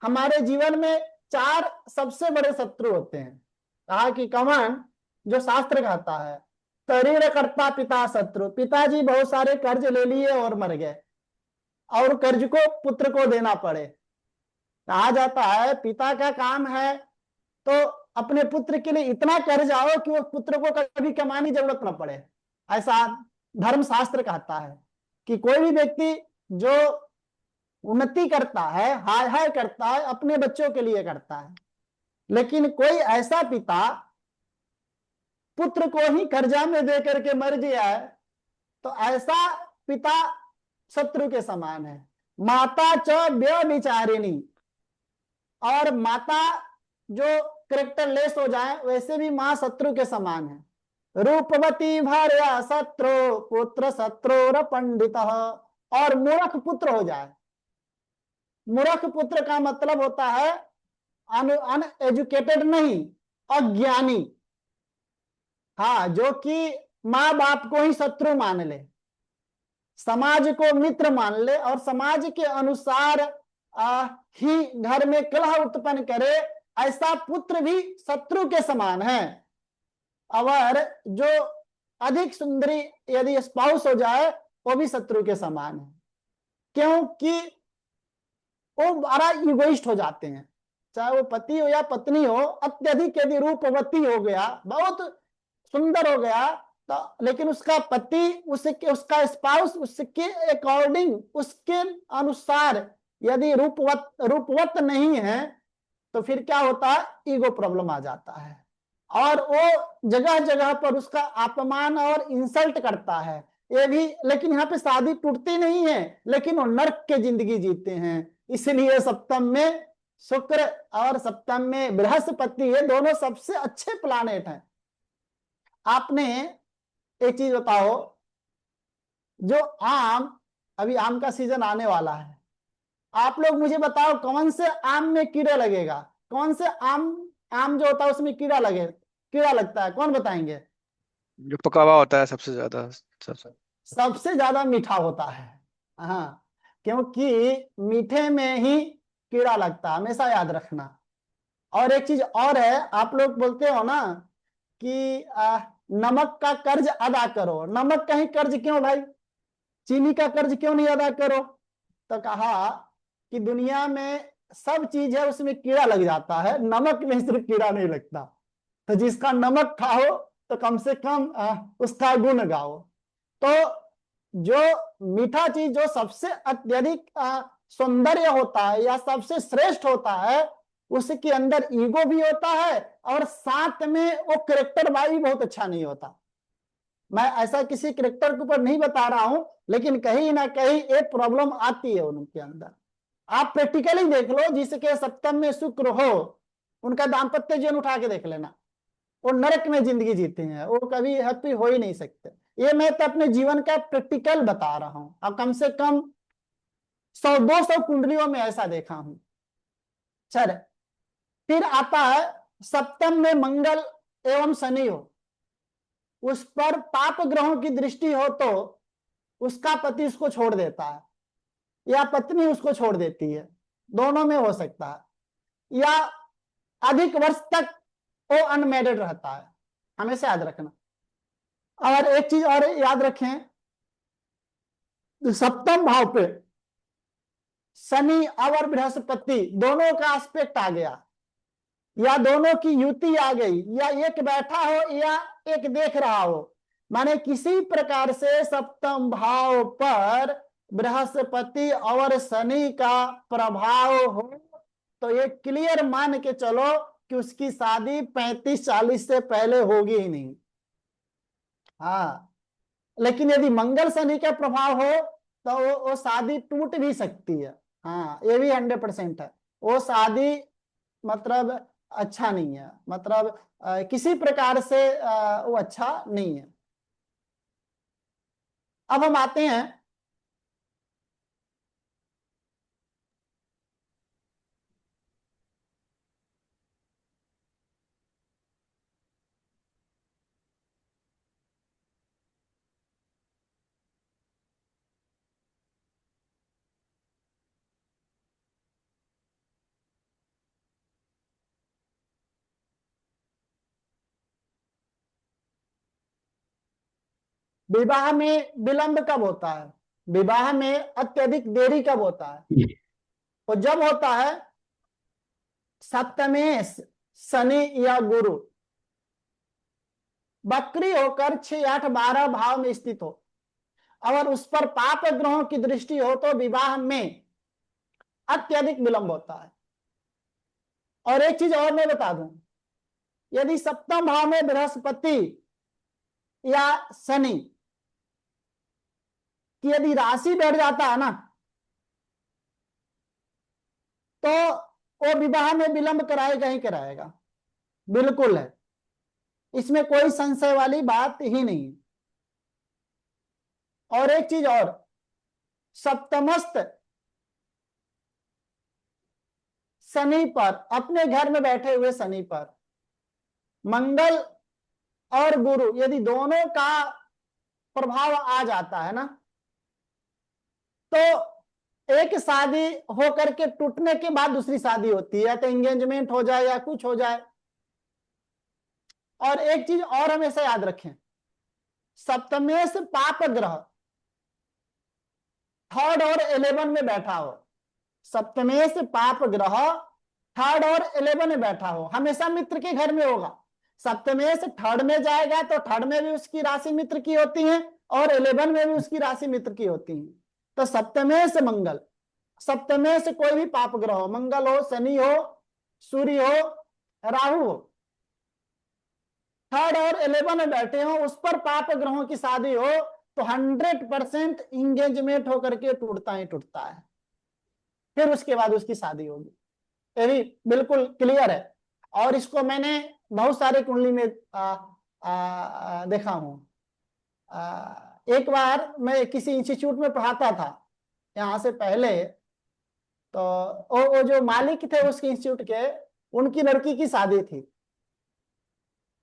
हमारे जीवन में 4 सबसे बड़े शत्रु होते हैं, कहा कि कमान जो शास्त्र कहता है, तो ऋण कर्ता पिता शत्रु, पिताजी बहुत सारे कर्ज ले लिए और मर गए और कर्ज को पुत्र को देना पड़े। कहा जाता है पिता का काम है तो अपने पुत्र के लिए इतना कर्ज आओ कि वो पुत्र को कभी कमाने की जरूरत न पड़े। ऐसा धर्म शास्त्र कहता है कि कोई भी व्यक्ति जो उन्नति करता है, हाय हाय करता है, अपने बच्चों के लिए करता है, लेकिन कोई ऐसा पिता पुत्र को ही कर्जा में दे करके मर गया है तो ऐसा पिता शत्रु के समान है। माता च व्यभिचारिणी, और माता जो करेक्टर लेस हो जाए वैसे भी मां शत्रु के समान है। रूपवती भार्या शत्रु पुत्र शत्रु पंडित, और मूर्ख पुत्र हो जाए। मूर्ख पुत्र का मतलब होता है अनएजुकेटेड नहीं, अज्ञानी। हाँ, जो कि माँ बाप को ही शत्रु मान ले, समाज को मित्र मान ले और समाज के अनुसार ही घर में कलह उत्पन्न करे, ऐसा पुत्र भी शत्रु के समान है। और जो अधिक सुंदरी यदि स्पाउस हो जाए वो भी शत्रु के समान है, क्योंकि वो बड़ा इगोइस्ट हो जाते हैं। चाहे वो पति हो या पत्नी हो, अत्यधिक यदि रूपवती हो गया, बहुत सुंदर हो गया, तो लेकिन उसका पति उसका स्पाउस उसके अकॉर्डिंग, उसके अनुसार यदि रूपवत नहीं है तो फिर क्या होता है, ईगो प्रॉब्लम आ जाता है और वो जगह जगह पर उसका अपमान और इंसल्ट करता है। ये भी, लेकिन यहाँ पे शादी टूटती नहीं है, लेकिन वो नर्क के जिंदगी जीते हैं। इसलिए सप्तम में शुक्र और सप्तम में बृहस्पति, ये दोनों सबसे अच्छे प्लानेट हैं। आपने एक चीज बताओ, जो आम, अभी आम का सीजन आने वाला है, आप लोग मुझे बताओ कौन से आम में कीड़ा लगेगा, कौन से आम जो होता है उसमें कीड़ा लगता है, कौन बताएंगे? जो पका हुआ होता है सबसे ज्यादा मीठा होता है। हाँ, क्योंकि मीठे में ही कीड़ा लगता है, हमेशा याद रखना। और एक चीज और है, आप लोग बोलते हो ना कि नमक का कर्ज अदा करो। नमक का ही कर्ज क्यों भाई, चीनी का कर्ज क्यों नहीं अदा करो? तो कहा कि दुनिया में सब चीज है उसमें कीड़ा लग जाता है, नमक में सिर्फ कीड़ा नहीं लगता। तो जिसका नमक खाओ तो कम से कम उसका गुण गाओ। तो जो मीठा चीज जो सबसे अत्यधिक सौंदर्य होता है या सबसे श्रेष्ठ होता है, उसके अंदर ईगो भी होता है और साथ में वो कैरेक्टर वाइज बहुत अच्छा नहीं होता। मैं ऐसा किसी करेक्टर के ऊपर नहीं बता रहा हूं, लेकिन कहीं ना कहीं एक प्रॉब्लम आती है उनके अंदर। आप प्रैक्टिकली देख लो, जिसके सप्तम में शुक्र हो उनका दाम्पत्य जीवन उठा के देख लेना, वो नरक में जिंदगी जीते हैं, वो कभी हैप्पी हो ही नहीं सकते। ये मैं तो अपने जीवन का प्रैक्टिकल बता रहा हूं, अब कम से कम 100-200 कुंडलियों में ऐसा देखा हूं। चल, फिर आता है सप्तम में मंगल एवं शनि हो, उस पर पाप ग्रहों की दृष्टि हो तो उसका पति उसको छोड़ देता है, या पत्नी उसको छोड़ देती है, दोनों में हो सकता है, या अधिक वर्ष तक वो अनमैरिड रहता है, हमेशा याद रखना। और एक चीज और याद रखें, सप्तम भाव पे शनि और बृहस्पति दोनों का एस्पेक्ट आ गया, या दोनों की युति आ गई, या एक बैठा हो या एक देख रहा हो, माने किसी प्रकार से सप्तम भाव पर बृहस्पति और शनि का प्रभाव हो तो ये क्लियर मान के चलो कि उसकी शादी 35-40 से पहले होगी ही नहीं। हाँ, लेकिन यदि मंगल शनि का प्रभाव हो तो वो शादी टूट भी सकती है। हाँ, ये भी 100% है, वो शादी मतलब अच्छा नहीं है, मतलब किसी प्रकार से वो अच्छा नहीं है। अब हम आते हैं विवाह में विलंब कब होता है, विवाह में अत्यधिक देरी कब होता है, वो जब होता है सप्तमेश शनि या गुरु वक्री होकर 6, 8, 12 भाव में स्थित हो, अगर उस पर पाप ग्रहों की दृष्टि हो तो विवाह में अत्यधिक विलंब होता है। और एक चीज और मैं बता दूं, यदि सप्तम भाव में बृहस्पति या शनि की यदि राशि बैठ जाता है ना, तो वो विवाह में विलंब कराएगा ही कराएगा, बिल्कुल है, इसमें कोई संशय वाली बात ही नहीं। और एक चीज और, सप्तमस्त शनि पर, अपने घर में बैठे हुए शनि पर मंगल और गुरु यदि दोनों का प्रभाव आ जाता है ना, तो एक शादी होकर के टूटने के बाद दूसरी शादी होती है, तो एंगेजमेंट हो जाए या कुछ हो जाए। और एक चीज और हमेशा याद रखें, सप्तमेश पाप ग्रह 3rd और 11 में बैठा हो, सप्तमेश पाप ग्रह 3rd और 11 में बैठा हो, हमेशा मित्र के घर में होगा। सप्तमेश 3rd में जाएगा तो 3rd में भी उसकी राशि मित्र की होती है और 11 में भी उसकी राशि मित्र की होती है। तो सप्तमेश मंगल, सप्तमेश कोई भी पाप ग्रह हो, मंगल हो, शनि हो, सूर्य हो, राहु हो, 3rd और 11 में बैठे हो, उस पर पाप ग्रहों की शादी हो तो 100% इंगेजमेंट होकर के टूटता ही टूटता है, फिर उसके बाद उसकी शादी होगी, ये भी बिल्कुल क्लियर है। और इसको मैंने बहुत सारे कुंडली में देखा हूं। एक बार मैं किसी इंस्टीट्यूट में पढ़ाता था यहाँ से पहले, तो वो जो मालिक थे उसके इंस्टीट्यूट के, उनकी लड़की की शादी थी,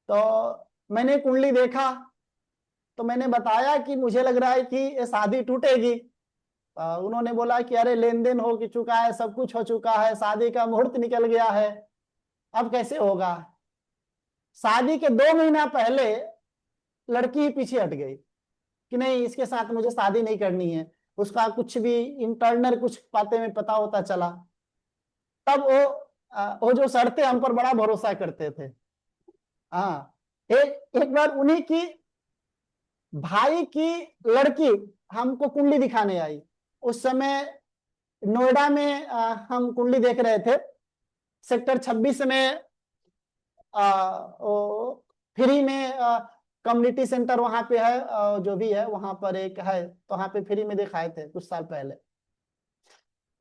तो मैंने कुंडली देखा, तो मैंने बताया कि मुझे लग रहा है कि ये शादी टूटेगी। उन्होंने बोला कि अरे लेन देन हो चुका है, सब कुछ हो चुका है, शादी का मुहूर्त निकल गया है, अब कैसे होगा। शादी के 2 महीना पहले लड़की ही पीछे हट गई कि नहीं, इसके साथ मुझे शादी नहीं करनी है, उसका कुछ भी इंटरनल कुछ बातें में पता होता चला। तब वो जो सर थे हम पर बड़ा भरोसा करते थे। हाँ, एक बार उन्हीं की भाई की लड़की हमको कुंडली दिखाने आई, उस समय नोएडा में हम कुंडली देख रहे थे, सेक्टर 26 में फ्री में कम्युनिटी सेंटर वहां पे है, जो भी है वहां पर एक है, तो वहां पे फ्री में दिखाए थे कुछ साल पहले।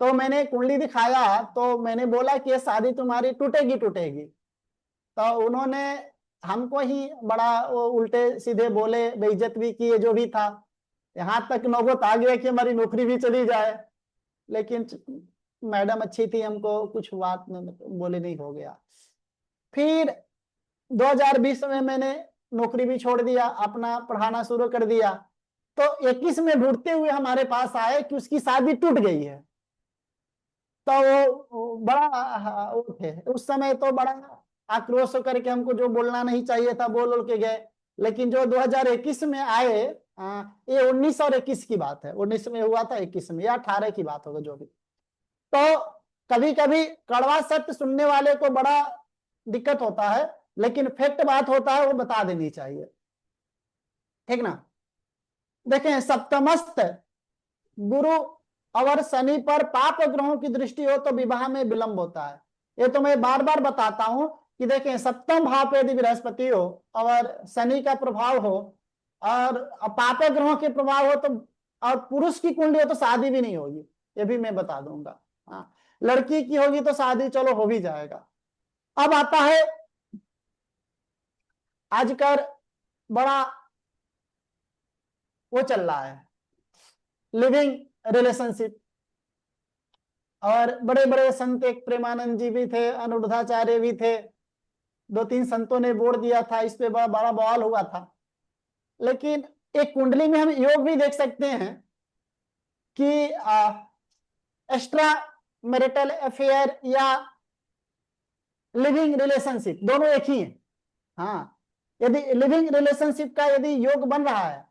तो मैंने कुंडली दिखाया, तो मैंने बोला कि ये शादी तुम्हारी टूटेगी टूटेगी। तो उन्होंने हमको ही बड़ा वो उल्टे सीधे बोले, बेइज्जत भी किए, जो भी था। यहाँ तक नौबत आ गया कि हमारी नौकरी भी चली जाए। लेकिन मैडम अच्छी थी, हमको कुछ बात बोले नहीं, हो गया। फिर 2020 में मैंने नौकरी भी छोड़ दिया, अपना पढ़ाना शुरू कर दिया। तो 21 में ढूंढते हुए हमारे पास आए कि उसकी शादी टूट गई है। तो वो बड़ा वो थे उस समय, तो बड़ा आक्रोश होकर के हमको जो बोलना नहीं चाहिए था बोल के गए। लेकिन जो 2021 में आए, ये 19 और 21 की बात है, 19 में हुआ था, 21 में या 18 की बात होगा जो भी। तो कभी कभी कड़वा सत्य सुनने वाले को बड़ा दिक्कत होता है, लेकिन फैक्ट बात होता है, वो बता देनी चाहिए, ठीक ना। देखें, सप्तमस्त गुरु और शनि पर पाप ग्रहों की दृष्टि हो तो विवाह में विलंब होता है। ये तो मैं बार बार बताता हूं कि देखें, सप्तम भाव पे यदि बृहस्पति हो और शनि का प्रभाव हो और पाप ग्रहों के प्रभाव हो, तो और पुरुष की कुंडली हो तो शादी भी नहीं होगी, ये भी मैं बता दूंगा। हाँ, लड़की की होगी तो शादी चलो हो भी जाएगा। अब आता है आजकल बड़ा वो चल रहा है, लिविंग रिलेशनशिप। और बड़े बड़े संत, एक प्रेमानंद जी भी थे, अनुरुद्धाचार्य भी थे, 2-3 संतों ने बोल दिया था, इस पे बड़ा बड़ा बवाल हुआ था। लेकिन एक कुंडली में हम योग भी देख सकते हैं कि एक्स्ट्रा मैरिटल अफेयर या लिविंग रिलेशनशिप दोनों एक ही है। हाँ, यदि लिविंग रिलेशनशिप का यदि योग बन रहा है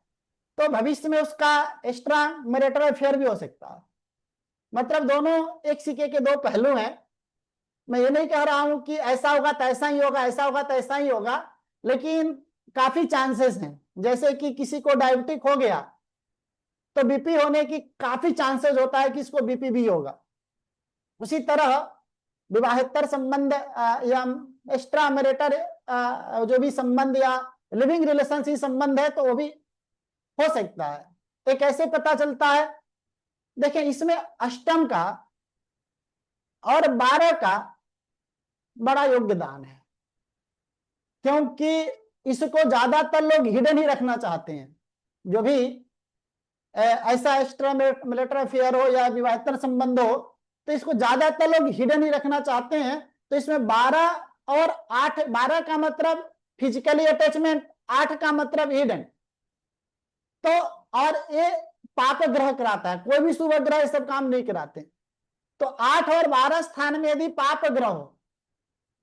तो भविष्य में उसका एक्स्ट्रा मैरिटल अफेयर भी हो सकता है। मतलब दोनों एक सिक्के के दो पहलू हैं। मैं ये नहीं कह रहा हूं कि ऐसा होगा तो ऐसा ही होगा, ऐसा होगा तो ऐसा ही होगा, लेकिन काफी चांसेस हैं। जैसे कि किसी को डायबिटिक हो गया तो बीपी होने की काफी चांसेस होता है कि इसको बीपी भी होगा। उसी तरह विवाहेतर संबंध या एक्स्ट्रा मैरिटल जो भी संबंध या लिविंग रिलेशनशिप संबंध है तो वो भी हो सकता है। ये कैसे पता चलता है? देखिए, इसमें अष्टम का और 12 का बड़ा योगदान है, क्योंकि इसको ज्यादातर लोग हिडन ही रखना चाहते हैं। जो भी ऐसा एक्स्ट्रा मैरिटल अफेयर हो या विवाहेतर संबंध हो तो इसको ज्यादातर लोग हिडन ही रखना चाहते हैं। तो इसमें 12 और 8, 12 का मतलब फिजिकली अटैचमेंट, 8 का मतलब हिडन। तो और ये पाप ग्रह कराता है, कोई भी शुभ ग्रह ये सब काम नहीं कराते। तो 8 और 12 स्थान में यदि पाप ग्रह हो,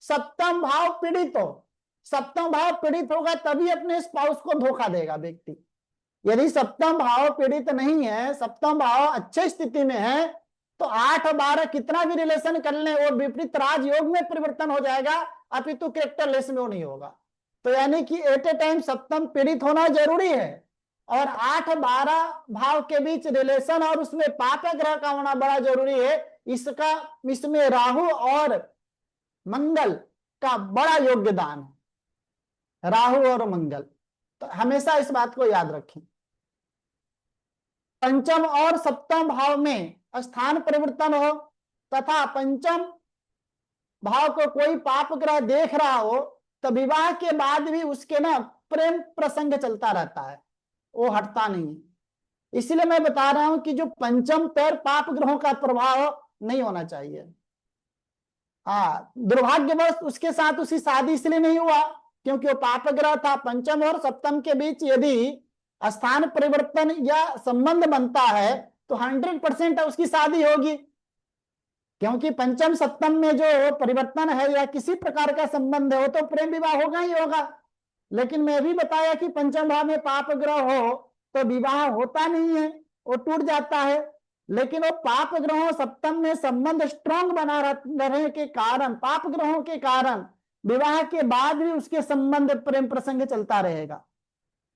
सप्तम भाव पीड़ित हो, सप्तम भाव पीड़ित होगा तभी अपने स्पाउस को धोखा देगा व्यक्ति। यदि सप्तम भाव पीड़ित नहीं है, सप्तम भाव अच्छे स्थिति में है, तो 8 और 12 कितना भी रिलेशन कर ले वो विपरीत राजयोग में परिवर्तन हो जाएगा, अपितु कैरेक्टरलेस में वो नहीं होगा। तो यानी कि एट ए टाइम सप्तम पीड़ित होना जरूरी है और 8-12 भाव के बीच रिलेशन और उसमें पाप ग्रह का होना बड़ा जरूरी है। इसमें राहु और मंगल का बड़ा योगदान है, राहु और मंगल। तो हमेशा इस बात को याद रखें। पंचम और सप्तम भाव में स्थान परिवर्तन हो तथा पंचम भाव को कोई पाप ग्रह देख रहा हो तो विवाह के बाद भी उसके ना प्रेम प्रसंग चलता रहता है, वो हटता नहीं है। इसलिए मैं बता रहा हूं कि जो पंचम पैर पाप ग्रहों का प्रभाव नहीं होना चाहिए। हाँ, दुर्भाग्यवश उसके साथ उसकी शादी इसलिए नहीं हुआ क्योंकि वो पाप ग्रह था। पंचम और सप्तम के बीच यदि स्थान परिवर्तन या संबंध बनता है तो 100% उसकी शादी होगी, क्योंकि पंचम सप्तम में जो परिवर्तन है या किसी प्रकार का संबंध है वो तो प्रेम विवाह होगा ही होगा। लेकिन मैं भी बताया कि पंचम भाव में पाप ग्रह हो तो विवाह होता नहीं है, वो टूट जाता है। लेकिन वो पाप ग्रहों सप्तम में संबंध स्ट्रांग बना रहने के कारण, पाप ग्रहों के कारण विवाह के बाद भी उसके संबंध प्रेम प्रसंग चलता रहेगा,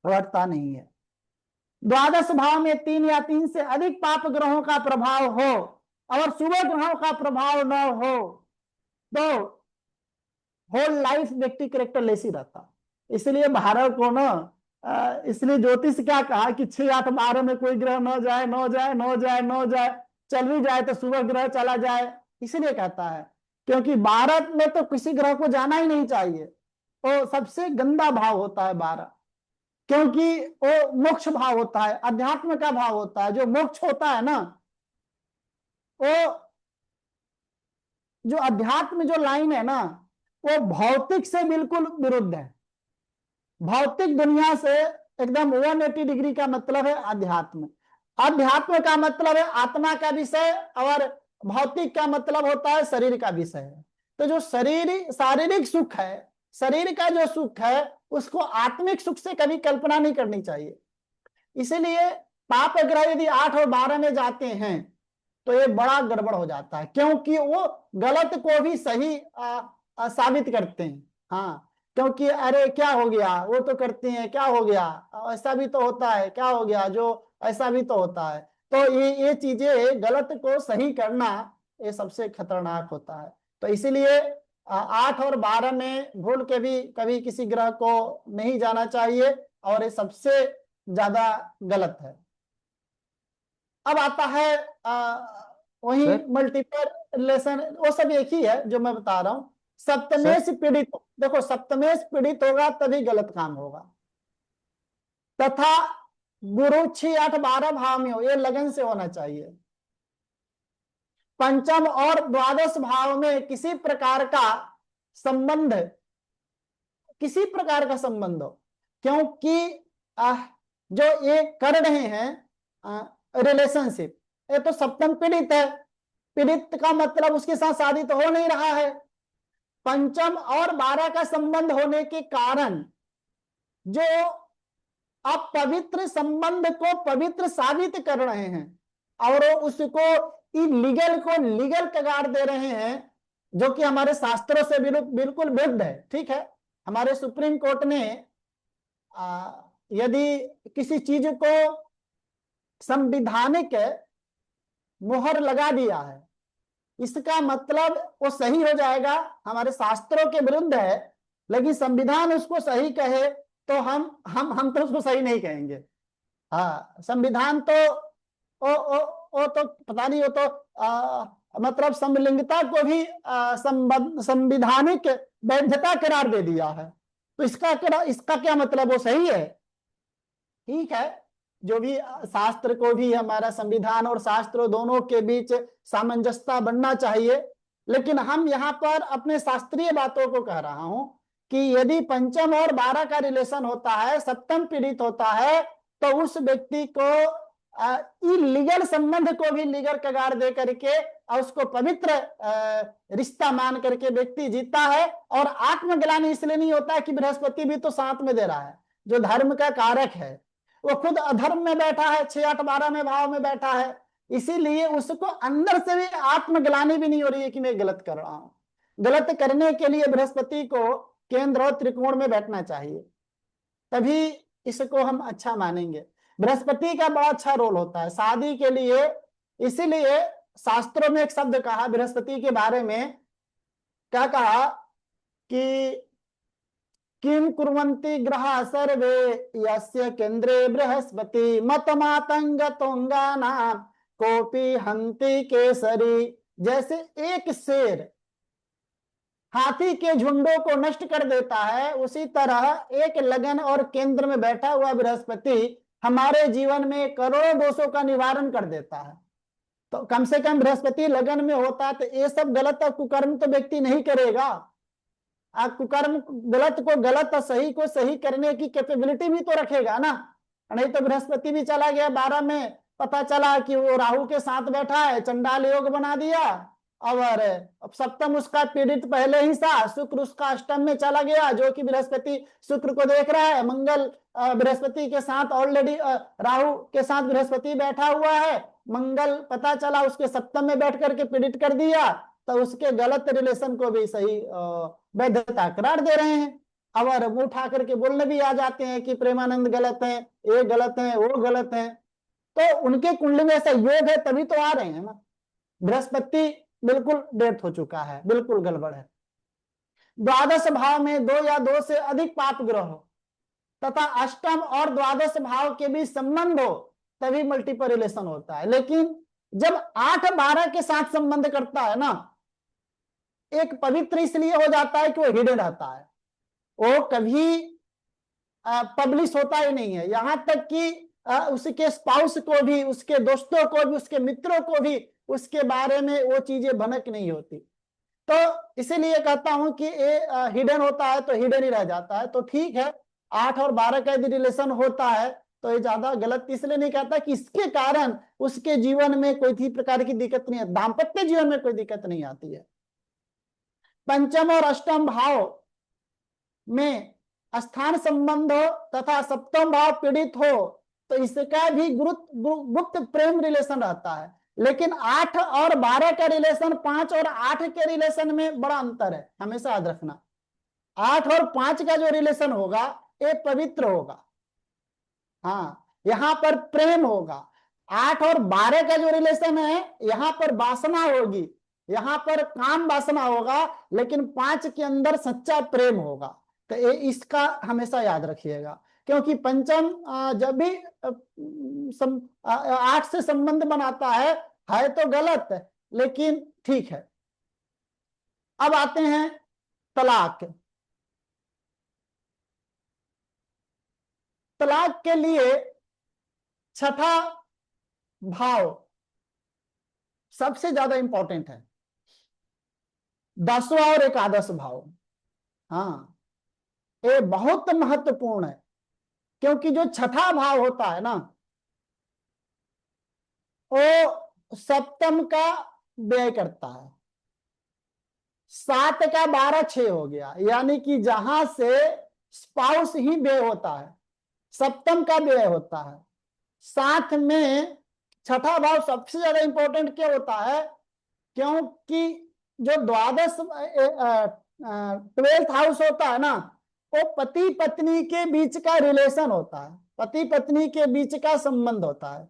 हटता नहीं है। द्वादश भाव में 3 या 3 से अधिक पाप ग्रहों का प्रभाव हो और शुभ ग्रहों का प्रभाव न हो तो होल लाइफ व्यक्ति कैरेक्टरलेस ही रहता। इसलिए भारत को ना इसलिए ज्योतिष क्या कहा कि 6, 8, 12 में कोई ग्रह न जाए, न जाए, न जाए, न जाए, चल भी जाए तो सुबह ग्रह चला जाए, इसलिए कहता है। क्योंकि 12 में तो किसी ग्रह को जाना ही नहीं चाहिए, वो सबसे गंदा भाव होता है 12, क्योंकि वो मोक्ष भाव होता है, अध्यात्म का भाव होता है। जो मोक्ष होता है ना, वो जो अध्यात्म जो लाइन है ना, वो भौतिक से बिल्कुल विरुद्ध है। भौतिक दुनिया से एकदम 180 डिग्री का मतलब है अध्यात्म। अध्यात्म का मतलब है आत्मा का विषय, और भौतिक का मतलब होता है शरीर का विषय। तो जो शारीरिक सुख है, शरीर का जो सुख है, उसको आत्मिक सुख से कभी कल्पना नहीं करनी चाहिए। इसीलिए पाप ग्रह यदि 8 और 12 में जाते हैं तो ये बड़ा गड़बड़ हो जाता है, क्योंकि वो गलत को भी सही साबित करते हैं। हाँ, क्योंकि अरे क्या हो गया, वो तो करते हैं, क्या हो गया, ऐसा भी तो होता है, क्या हो गया, जो ऐसा भी तो होता है। तो ये चीजें गलत को सही करना, ये सबसे खतरनाक होता है। तो इसीलिए 8 और 12 में भूल के भी कभी किसी ग्रह को नहीं जाना चाहिए, और ये सबसे ज्यादा गलत है। अब आता है वही सर मल्टीपल रिलेशन, वो सब एक ही है जो मैं बता रहा हूं। सप्तमेश पीड़ित, देखो सप्तमेश पीड़ित होगा तभी गलत काम होगा। तथा गुरु 6, 8, 12 भाव में हो, ये लगन से होना चाहिए। पंचम और द्वादश भाव में किसी प्रकार का संबंध, किसी प्रकार का संबंध हो, क्योंकि जो ये कर रहे हैं रिलेशनशिप, ये तो सप्तम पीड़ित है। पीड़ित का मतलब उसके साथ शादी तो हो नहीं रहा है। पंचम और 12 का संबंध होने के कारण जो अपवित्र संबंध को पवित्र साबित कर रहे हैं, और उसको इलीगल को लीगल करार दे रहे हैं, जो कि हमारे शास्त्रों से बिल्कुल विरुद्ध है। ठीक है, हमारे सुप्रीम कोर्ट ने यदि किसी चीज को संवैधानिक मोहर लगा दिया है, इसका मतलब वो सही हो जाएगा, हमारे शास्त्रों के विरुद्ध है, लेकिन संविधान उसको सही कहे तो हम तो उसको सही नहीं कहेंगे। हाँ, संविधान तो वो तो पता नहीं, वो तो मतलब समलिंगता को भी संविधानिक वैधता करार दे दिया है। तो इसका क्या मतलब, वो सही है? ठीक है, जो भी शास्त्र को भी, हमारा संविधान और शास्त्र दोनों के बीच सामंजस्यता बनना चाहिए। लेकिन हम यहाँ पर अपने शास्त्रीय बातों को कह रहा हूं कि यदि पंचम और 12 का रिलेशन होता है, सप्तम पीड़ित होता है, तो उस व्यक्ति को इलीगल संबंध को भी लीगल करार दे करके और उसको पवित्र रिश्ता मान करके व्यक्ति जीता है। और आत्मग्लानि इसलिए नहीं होता है कि बृहस्पति भी तो साथ में दे रहा है, जो धर्म का कारक है वो खुद अधर्म में बैठा है, 6, 8, 12 में भाव में बैठा है, इसीलिए उसको अंदर से भी आत्मग्लानि भी नहीं हो रही है कि मैं गलत कर रहा हूं। गलत करने के लिए बृहस्पति को केंद्र और त्रिकोण में बैठना चाहिए, तभी इसको हम अच्छा मानेंगे। बृहस्पति का बड़ा अच्छा रोल होता है शादी के लिए। इसीलिए शास्त्रों में एक शब्द कहा बृहस्पति के बारे में, क्या कहा कि किम कुर्वन्ति ग्रहा सर्वे यस्य केंद्रे बृहस्पति मतमातंगतोंगानां कोपि हन्ति केसरी। जैसे एक शेर हाथी के झुंडों को नष्ट कर देता है, उसी तरह एक लगन और केंद्र में बैठा हुआ बृहस्पति हमारे जीवन में करोड़ों दोषों का निवारण कर देता है। तो कम से कम बृहस्पति लगन में होता है तो ये सब गलत और कुकर्म तो व्यक्ति नहीं करेगा। कुकर्म, गलत को गलत और सही को सही करने की कैपेबिलिटी भी तो रखेगा ना। नहीं तो बृहस्पति भी चला गया 12 में, पता चला कि वो राहु के साथ बैठा है, चंडाल योग बना दिया, और सप्तम उसका पीड़ित पहले ही था, शुक्र उसका अष्टम में चला गया, जो कि बृहस्पति शुक्र को देख रहा है, मंगल बृहस्पति के साथ ऑलरेडी, राहु के साथ बृहस्पति बैठा हुआ है, मंगल पता चला उसके सप्तम में बैठ करके पीड़ित कर दिया, तो उसके गलत रिलेशन को भी सही वैधता करार दे रहे हैं। और मुंह उठा करके बोलने भी आ जाते हैं कि प्रेमानंद गलत है, ये गलत है, वो गलत है। तो उनके कुंडली में ऐसा योग है तभी तो आ रहे हैं ना। बृहस्पति बिल्कुल डेथ हो चुका है, बिल्कुल गड़बड़ है। द्वादश भाव में 2 या 2 से अधिक पाप ग्रह हो तथा अष्टम और द्वादश भाव के बीच संबंध हो तभी मल्टीपल रिलेशन होता है। लेकिन जब 8-12 के साथ संबंध करता है ना, एक पवित्र इसलिए हो जाता है कि वो हिडन रहता है, वो कभी पब्लिश होता ही नहीं है। यहां तक कि उसके स्पाउस को भी, उसके दोस्तों को भी, उसके मित्रों को भी उसके बारे में वो चीजें भनक नहीं होती। तो इसीलिए कहता हूं कि ये हिडन होता है तो हिडन ही रह जाता है। तो ठीक है, 8 और 12 का यदि रिलेशन होता है तो ये ज्यादा गलत इसलिए नहीं कहता कि इसके कारण उसके जीवन में कोई भी प्रकार की दिक्कत नहीं है, दाम्पत्य जीवन में कोई दिक्कत नहीं आती है। पंचम और अष्टम भाव में स्थान संबंध हो तथा सप्तम भाव पीड़ित हो तो इसका भी गुप्त प्रेम रिलेशन रहता है। लेकिन 8 और 12 का रिलेशन 5 और 8 के रिलेशन में बड़ा अंतर है, हमेशा याद रखना। 8 और 5 का जो रिलेशन होगा ये पवित्र होगा, हाँ, यहां पर प्रेम होगा। 8 और 12 का जो रिलेशन है यहां पर वासना होगी, यहां पर काम वासना होगा, लेकिन 5 के अंदर सच्चा प्रेम होगा। तो ये इसका हमेशा याद रखिएगा, क्योंकि पंचम जब भी 8 से संबंध बनाता है तो गलत है, लेकिन ठीक है। अब आते हैं तलाक। तलाक के लिए छठा भाव सबसे ज्यादा इंपॉर्टेंट है, 10वां और एकादश भाव। हाँ, ये बहुत महत्वपूर्ण है, क्योंकि जो छठा भाव होता है ना वो सप्तम का व्यय करता है। 7 का 12 6 हो गया, यानी कि जहां से स्पाउस ही व्यय होता है, सप्तम का व्यय होता है। साथ में छठा भाव सबसे ज्यादा इंपॉर्टेंट क्या होता है, क्योंकि जो द्वादश 12th हाउस होता है ना, वो पति पत्नी के बीच का रिलेशन होता है, पति पत्नी के बीच का संबंध होता है।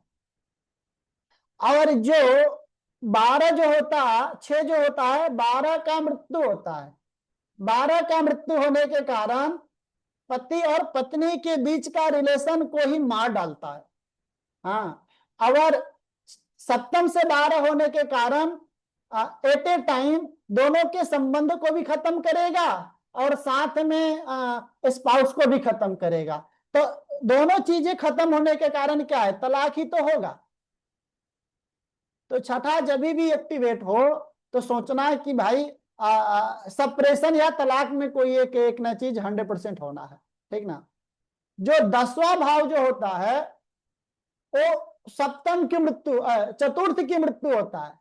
और जो 12 जो होता है, 6 जो होता है, 12 का मृत्यु होता है। 12 का मृत्यु होने के कारण पति और पत्नी के बीच का रिलेशन को ही मार डालता है। हाँ, और सप्तम से 12 होने के कारण एट ए टाइम दोनों के संबंध को भी खत्म करेगा और साथ में स्पाउस को भी खत्म करेगा। तो दोनों चीजें खत्म होने के कारण क्या है, तलाक ही तो होगा। तो छठा जब भी एक्टिवेट हो तो सोचना है कि भाई सप्रेशन या तलाक में कोई एक ना चीज 100% होना है, ठीक ना। जो 10वां भाव जो होता है वो सप्तम की मृत्यु, चतुर्थ की मृत्यु होता है।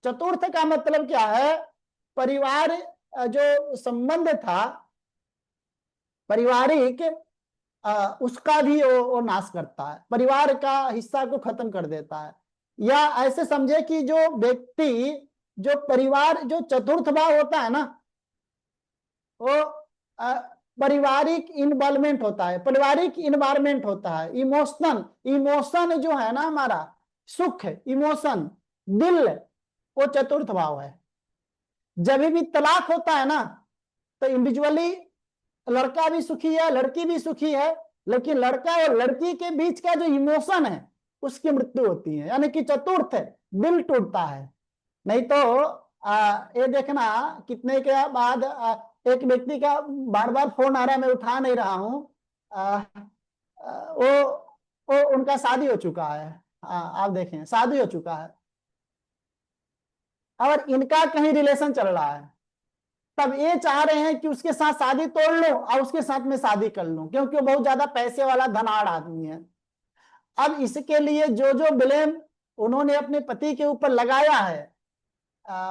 चतुर्थ का मतलब क्या है, परिवार जो संबंध था पारिवारिक, उसका भी वो नाश करता है, परिवार का हिस्सा को खत्म कर देता है। या ऐसे समझे कि जो व्यक्ति, जो परिवार, जो चतुर्थ भाव होता है ना, वो पारिवारिक इन्वॉल्वमेंट होता है, पारिवारिक इन्वायरमेंट होता है, इमोशन जो है ना हमारा, सुख, इमोशन, दिल, वो चतुर्थ भाव है। जब भी तलाक होता है ना तो इंडिविजुअली लड़का भी सुखी है, लड़की भी सुखी है, लेकिन लड़का और लड़की के बीच का जो इमोशन है उसकी मृत्यु होती है, यानी कि चतुर्थ दिल टूटता है। नहीं तो ये देखना कितने के बाद एक व्यक्ति का बार बार फोन आ रहा है, मैं उठा नहीं रहा हूं, वो उनका शादी हो चुका है, आप देखें शादी हो चुका है और इनका कहीं रिलेशन चल रहा है, तब ये चाह रहे हैं कि उसके साथ शादी तोड़ लो और उसके साथ में शादी कर लूं, क्योंकि वो बहुत ज्यादा पैसे वाला धनाढ़ आदमी है। अब इसके लिए जो जो ब्लेम उन्होंने अपने पति के ऊपर लगाया है,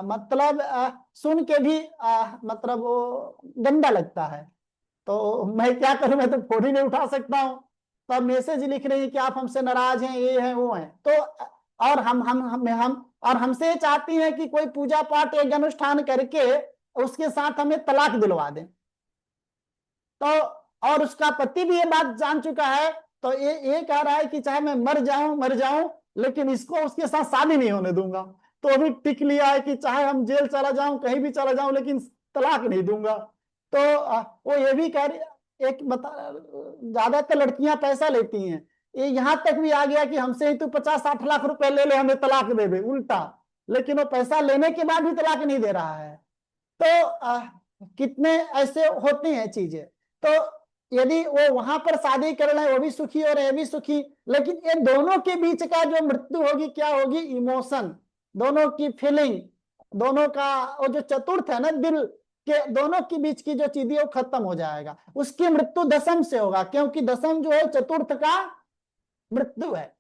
मतलब सुन के भी मतलब वो गंदा लगता है। तो मैं क्या करूं, मैं तो फोन ही नहीं उठा सकता हूं। तब मैसेज लिख रही है कि आप हमसे नाराज हैं, ये हैं वो हैं। तो और हम और हमसे चाहती हैं कि कोई पूजा पाठ एक अनुष्ठान करके उसके साथ हमें तलाक दिलवा दें। तो और उसका पति भी ये बात जान चुका है, तो ये कह रहा है कि चाहे मैं मर जाऊं लेकिन इसको उसके साथ शादी नहीं होने दूंगा। तो अभी टिक लिया है कि चाहे हम जेल चला जाऊं, कहीं भी चला जाऊं, लेकिन तलाक नहीं दूंगा। तो वो ये भी कह रही, एक बता, ज्यादातर लड़कियां पैसा लेती हैं, ये यहां तक भी आ गया कि हमसे ही तू 50-60 लाख रुपए ले ले, हमें तलाक दे दे, उल्टा। लेकिन वो पैसा लेने के बाद भी तलाक नहीं दे रहा है। तो कितने ऐसे होती हैं चीजें। तो यदि वो वहां पर शादी कर रहे हैं, वो भी सुखी और ये भी सुखी, लेकिन ये दोनों के बीच का जो मृत्यु होगी क्या होगी, इमोशन, दोनों की फीलिंग, दोनों का वो जो चतुर्थ है ना, दिल के दोनों के बीच की जो चीज है वो खत्म हो जाएगा। उसकी मृत्यु दशम से होगा, क्योंकि दशम जो है चतुर्थ का मृत्यु है।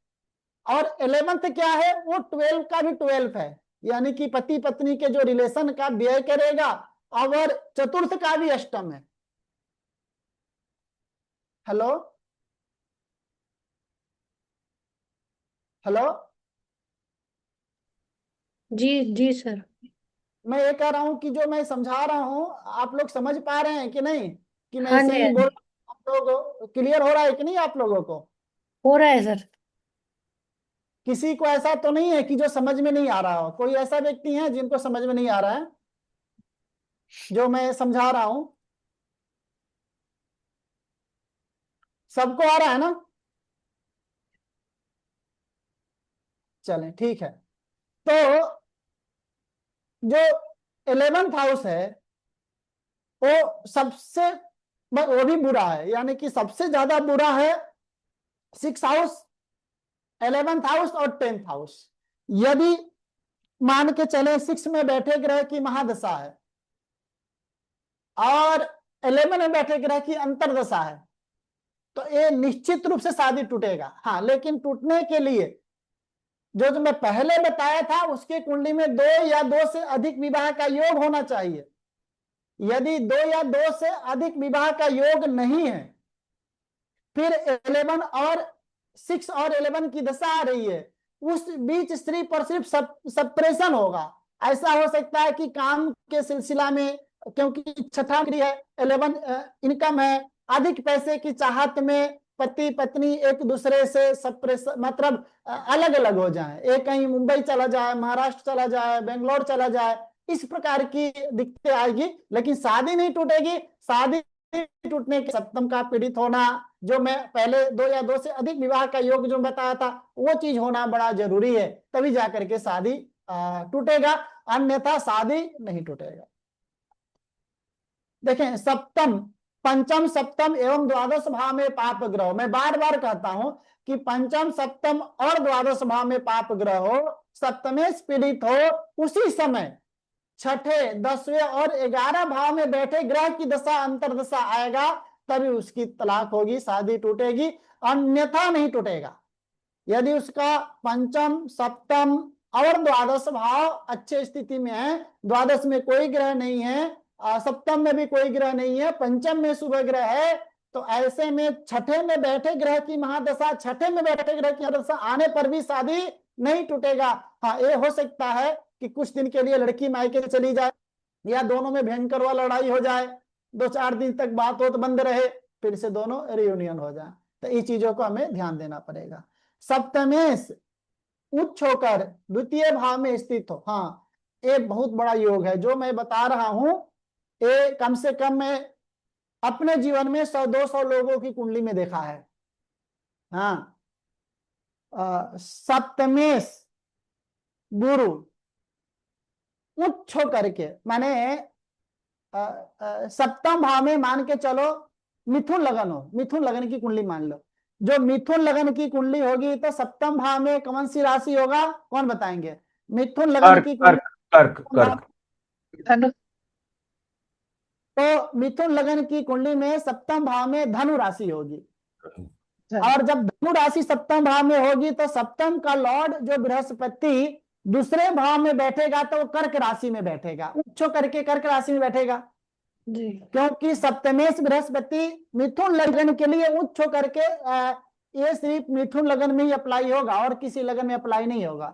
और 11th क्या है, वो 12 का भी 12 है, यानी कि पति पत्नी के जो रिलेशन का व्यय करेगा, और चतुर्थ का भी अष्टम है। हेलो हेलो, जी जी सर। मैं ये कह रहा हूं कि जो मैं समझा रहा हूं आप लोग समझ पा रहे हैं कि नहीं, कि मैं हाँ ऐसे जी, ही हाँ बोल, जी। आप लोग क्लियर हो रहा है कि नहीं आप लोगों को? हो रहा है सर। किसी को ऐसा तो नहीं है कि जो समझ में नहीं आ रहा हो? कोई ऐसा व्यक्ति है जिनको समझ में नहीं आ रहा है जो मैं समझा रहा हूं? सबको आ रहा है ना? चलें ठीक है। तो जो 11th हाउस है वो सबसे, वो भी बुरा है, यानी कि सबसे ज्यादा बुरा है 6 हाउस, 11th हाउस और 10th हाउस। यदि मान के चले 6 में बैठे ग्रह की महादशा है और 11 में बैठे ग्रह की अंतरदशा है, तो ये निश्चित रूप से शादी टूटेगा। हाँ, लेकिन टूटने के लिए जो मैं पहले बताया था, उसके कुंडली में 2 या 2 से अधिक विवाह का योग होना चाहिए। यदि 2 या 2 से अधिक विवाह का योग नहीं है, फिर 11 और 6 और 11 की दशा आ रही है, उस बीच स्त्री पर सिर्फ सप्रेशन होगा। ऐसा हो सकता है कि काम के सिलसिला में, क्योंकि छठा डिग्री है, 11 इनकम है, अधिक पैसे की चाहत में पति पत्नी एक दूसरे से सप्रेशन, मतलब अलग अलग हो जाए, एक कहीं मुंबई चला जाए, महाराष्ट्र चला जाए, बेंगलोर चला जाए, इस प्रकार की दिक्कतें आएगी। लेकिन शादी नहीं टूटेगी। शादी टूटने के सप्तम का पीड़ित होना, जो मैं पहले 2 या 2 से अधिक विवाह का योग जो बताया था, वो चीज होना बड़ा जरूरी है, तभी जाकर के शादी टूटेगा, अन्यथा शादी नहीं टूटेगा। देखें, सप्तम, पंचम, सप्तम एवं द्वादश भाव में पाप ग्रह, मैं बार बार कहता हूं कि पंचम, सप्तम और द्वादश भाव में पाप ग्रह हो, सप्तमेश पीड़ित हो, उसी समय छठे, 10वें और 11 भाव में बैठे ग्रह की दशा अंतरदशा आएगा, तभी उसकी तलाक होगी, शादी टूटेगी, अन्यथा नहीं टूटेगा। यदि उसका पंचम, सप्तम और द्वादश भाव अच्छे स्थिति में है, द्वादश में कोई ग्रह नहीं है, सप्तम में भी कोई ग्रह नहीं है, पंचम में शुभ ग्रह है, तो ऐसे में छठे में बैठे ग्रह की महादशा, छठे में बैठे ग्रह की महादशा आने पर भी शादी नहीं टूटेगा। हाँ, ये हो सकता है कि कुछ दिन के लिए लड़की मायके चली जाए, या दोनों में भयंकर वाला लड़ाई हो जाए, 2-4 दिन तक बात हो तो बंद रहे, फिर से दोनों रियूनियन हो जाए। तो ये चीजों को हमें ध्यान देना पड़ेगा। सप्तमेश उच्च होकर द्वितीय भाव में स्थित हो, हाँ, ये बहुत बड़ा योग है जो मैं बता रहा हूं। ये कम से कम मैं अपने जीवन में 100-200 लोगों की कुंडली में देखा है। हाँ, सप्तमेश गुरु उच्च करके, माने सप्तम भाव में मान के चलो मिथुन लगन हो, मिथुन लगन की कुंडली मान लो, जो मिथुन लगन की कुंडली होगी तो सप्तम भाव में कौन सी राशि होगा, कौन बताएंगे? मिथुन लगन कर्क की कुंडली, कर्क कर्क कर्क। तो मिथुन लगन की कुंडली में सप्तम भाव में धनु राशि होगी, और जब धनु राशि सप्तम भाव में होगी तो सप्तम का लॉर्ड जो बृहस्पति दूसरे भाव में बैठेगा, तो वो कर्क राशि में बैठेगा, उच्च करके कर्क राशि में बैठेगा, जी। क्योंकि सप्तमेश बृहस्पति मिथुन लगन के लिए उच्च करके ये सिर्फ मिथुन लगन में ही अप्लाई होगा और किसी लगन में अप्लाई नहीं होगा।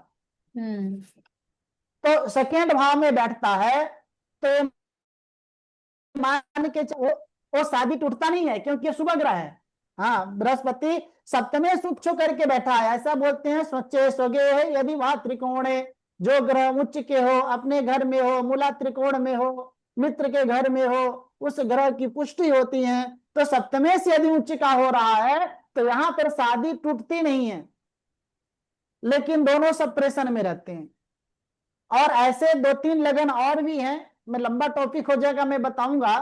तो सेकेंड भाव में बैठता है, तो मान के वो शादी टूटता नहीं है, क्योंकि शुभ ग्रह है। हाँ, बृहस्पति सप्तमेश उच्च करके बैठा है, ऐसा बोलते हैं स्वच्छ स्वगे है, यदि वह त्रिकोणे, जो ग्रह उच्च के हो, अपने घर में हो, मूला त्रिकोण में हो, मित्र के घर में हो, उस ग्रह की पुष्टि होती है। तो सप्तमेश यदि उच्च का हो रहा है तो यहां पर शादी टूटती नहीं है, लेकिन दोनों सप्रेशन में रहते हैं। और ऐसे 2-3 लगन और भी हैं, मैं लंबा टॉपिक हो जाएगा, मैं बताऊंगा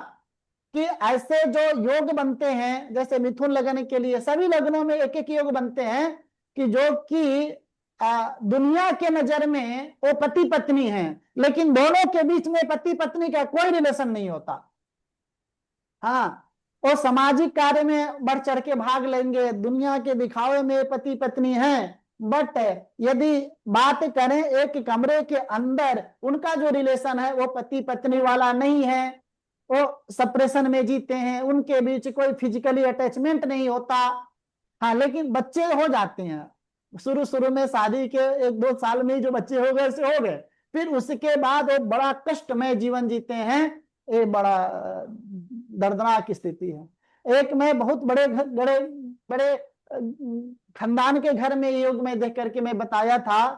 कि ऐसे जो योग बनते हैं, जैसे मिथुन लगन के लिए सभी लग्नों में एक एक योग बनते हैं कि जो कि दुनिया के नजर में वो पति पत्नी हैं, लेकिन दोनों के बीच में पति पत्नी का कोई रिलेशन नहीं होता। हाँ, वो सामाजिक कार्य में बढ़ चढ़ के भाग लेंगे, दुनिया के दिखावे में पति पत्नी हैं, बट यदि बात करें एक कमरे के अंदर उनका जो रिलेशन है वो पति पत्नी वाला नहीं है, वो सेपरेशन में जीते हैं, उनके बीच कोई फिजिकली अटैचमेंट नहीं होता। हाँ, लेकिन बच्चे हो जाते हैं, शुरू शुरू में शादी के 1-2 साल में ही जो बच्चे हो गए से हो गए, फिर उसके बाद वो बड़ा कष्टमय जीवन जीते हैं। ये बड़ा दर्दनाक स्थिति है। एक मैं बहुत बड़े बड़े बड़े खानदान के घर में योग में देख करके मैं बताया था,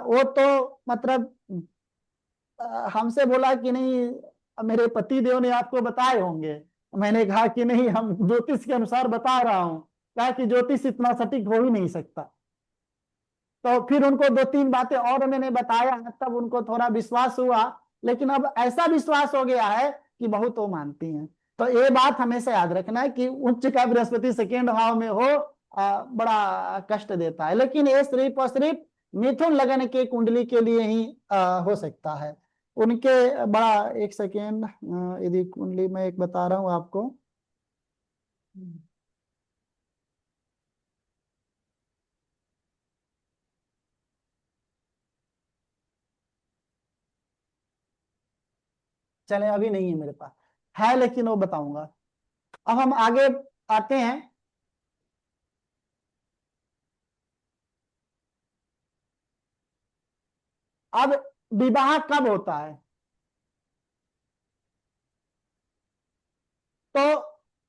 वो तो मतलब हमसे बोला कि नहीं मेरे पति देव ने आपको बताए होंगे। मैंने कहा कि नहीं, हम ज्योतिष के अनुसार बता रहा हूं, कहा कि ज्योतिष इतना सटीक हो ही नहीं सकता। तो फिर उनको 2-3 बातें और मैंने बताया, तब उनको थोड़ा विश्वास हुआ, लेकिन अब ऐसा विश्वास हो गया है कि बहुत वो मानती हैं। तो ये बात हमेशा याद रखना है कि उच्च का बृहस्पति सेकेंड भाव में हो बड़ा कष्ट देता है, लेकिन ये सिर्फ और सिर्फ मिथुन लगन के कुंडली के लिए ही हो सकता है। उनके बड़ा, एक सेकेंड, यदि कुंडली में एक बता रहा हूं आपको। चले, अभी नहीं है मेरे पास, है लेकिन वो बताऊंगा। अब हम आगे आते हैं। अब विवाह कब होता है? तो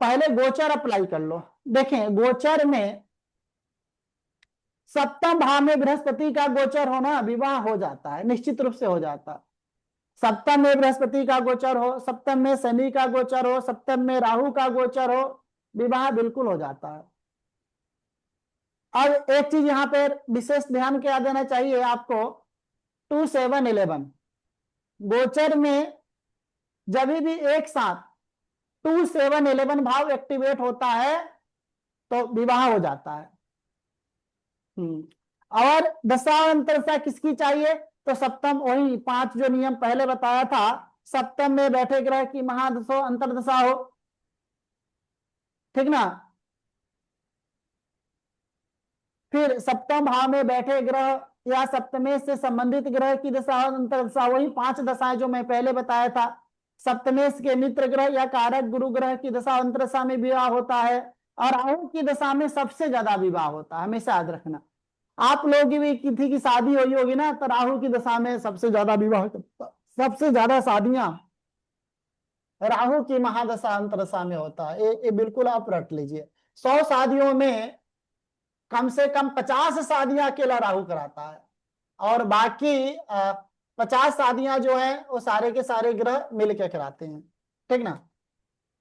पहले गोचर अप्लाई कर लो। देखें, गोचर में सप्तम भाव में बृहस्पति का गोचर होना, विवाह हो जाता है, निश्चित रूप से हो जाता है। सप्तम में बृहस्पति का गोचर हो, सप्तम में शनि का गोचर हो, सप्तम में राहु का गोचर हो, विवाह बिल्कुल हो जाता है। अब एक चीज यहां पर विशेष ध्यान क्या देना चाहिए आपको, 2-7-11 गोचर में जब भी एक साथ 2-7-11 भाव एक्टिवेट होता है तो विवाह हो जाता है। और दशांतरदशा किसकी चाहिए? तो सप्तम, वही 5 जो नियम पहले बताया था, सप्तम में बैठे ग्रह की महादशा अंतरदशा हो, ठीक ना। फिर सप्तम भाव में बैठे ग्रह या सप्तमेश से संबंधित ग्रह की दशा अंतरदशा, वही 5 दशाएं जो मैं पहले बताया था। सप्तमेश के मित्र ग्रह या कारक गुरु ग्रह की दशा अंतरदशा में विवाह होता है, और राहु की दशा में सबसे ज्यादा विवाह होता है, हमेशा याद रखना। आप लोग भी किसी की शादी हुई होगी ना, तो राहु की दशा में सबसे ज्यादा विवाह, सबसे ज्यादा शादियां राहु की महादशा अंतरदशा में होता है। ये बिल्कुल आप रट लीजिए। 100 शादियों में कम से कम 50 शादियां अकेला राहु कराता है, और बाकी 50 शादियां जो है वो सारे के सारे ग्रह मिलकर कराते हैं, ठीक ना।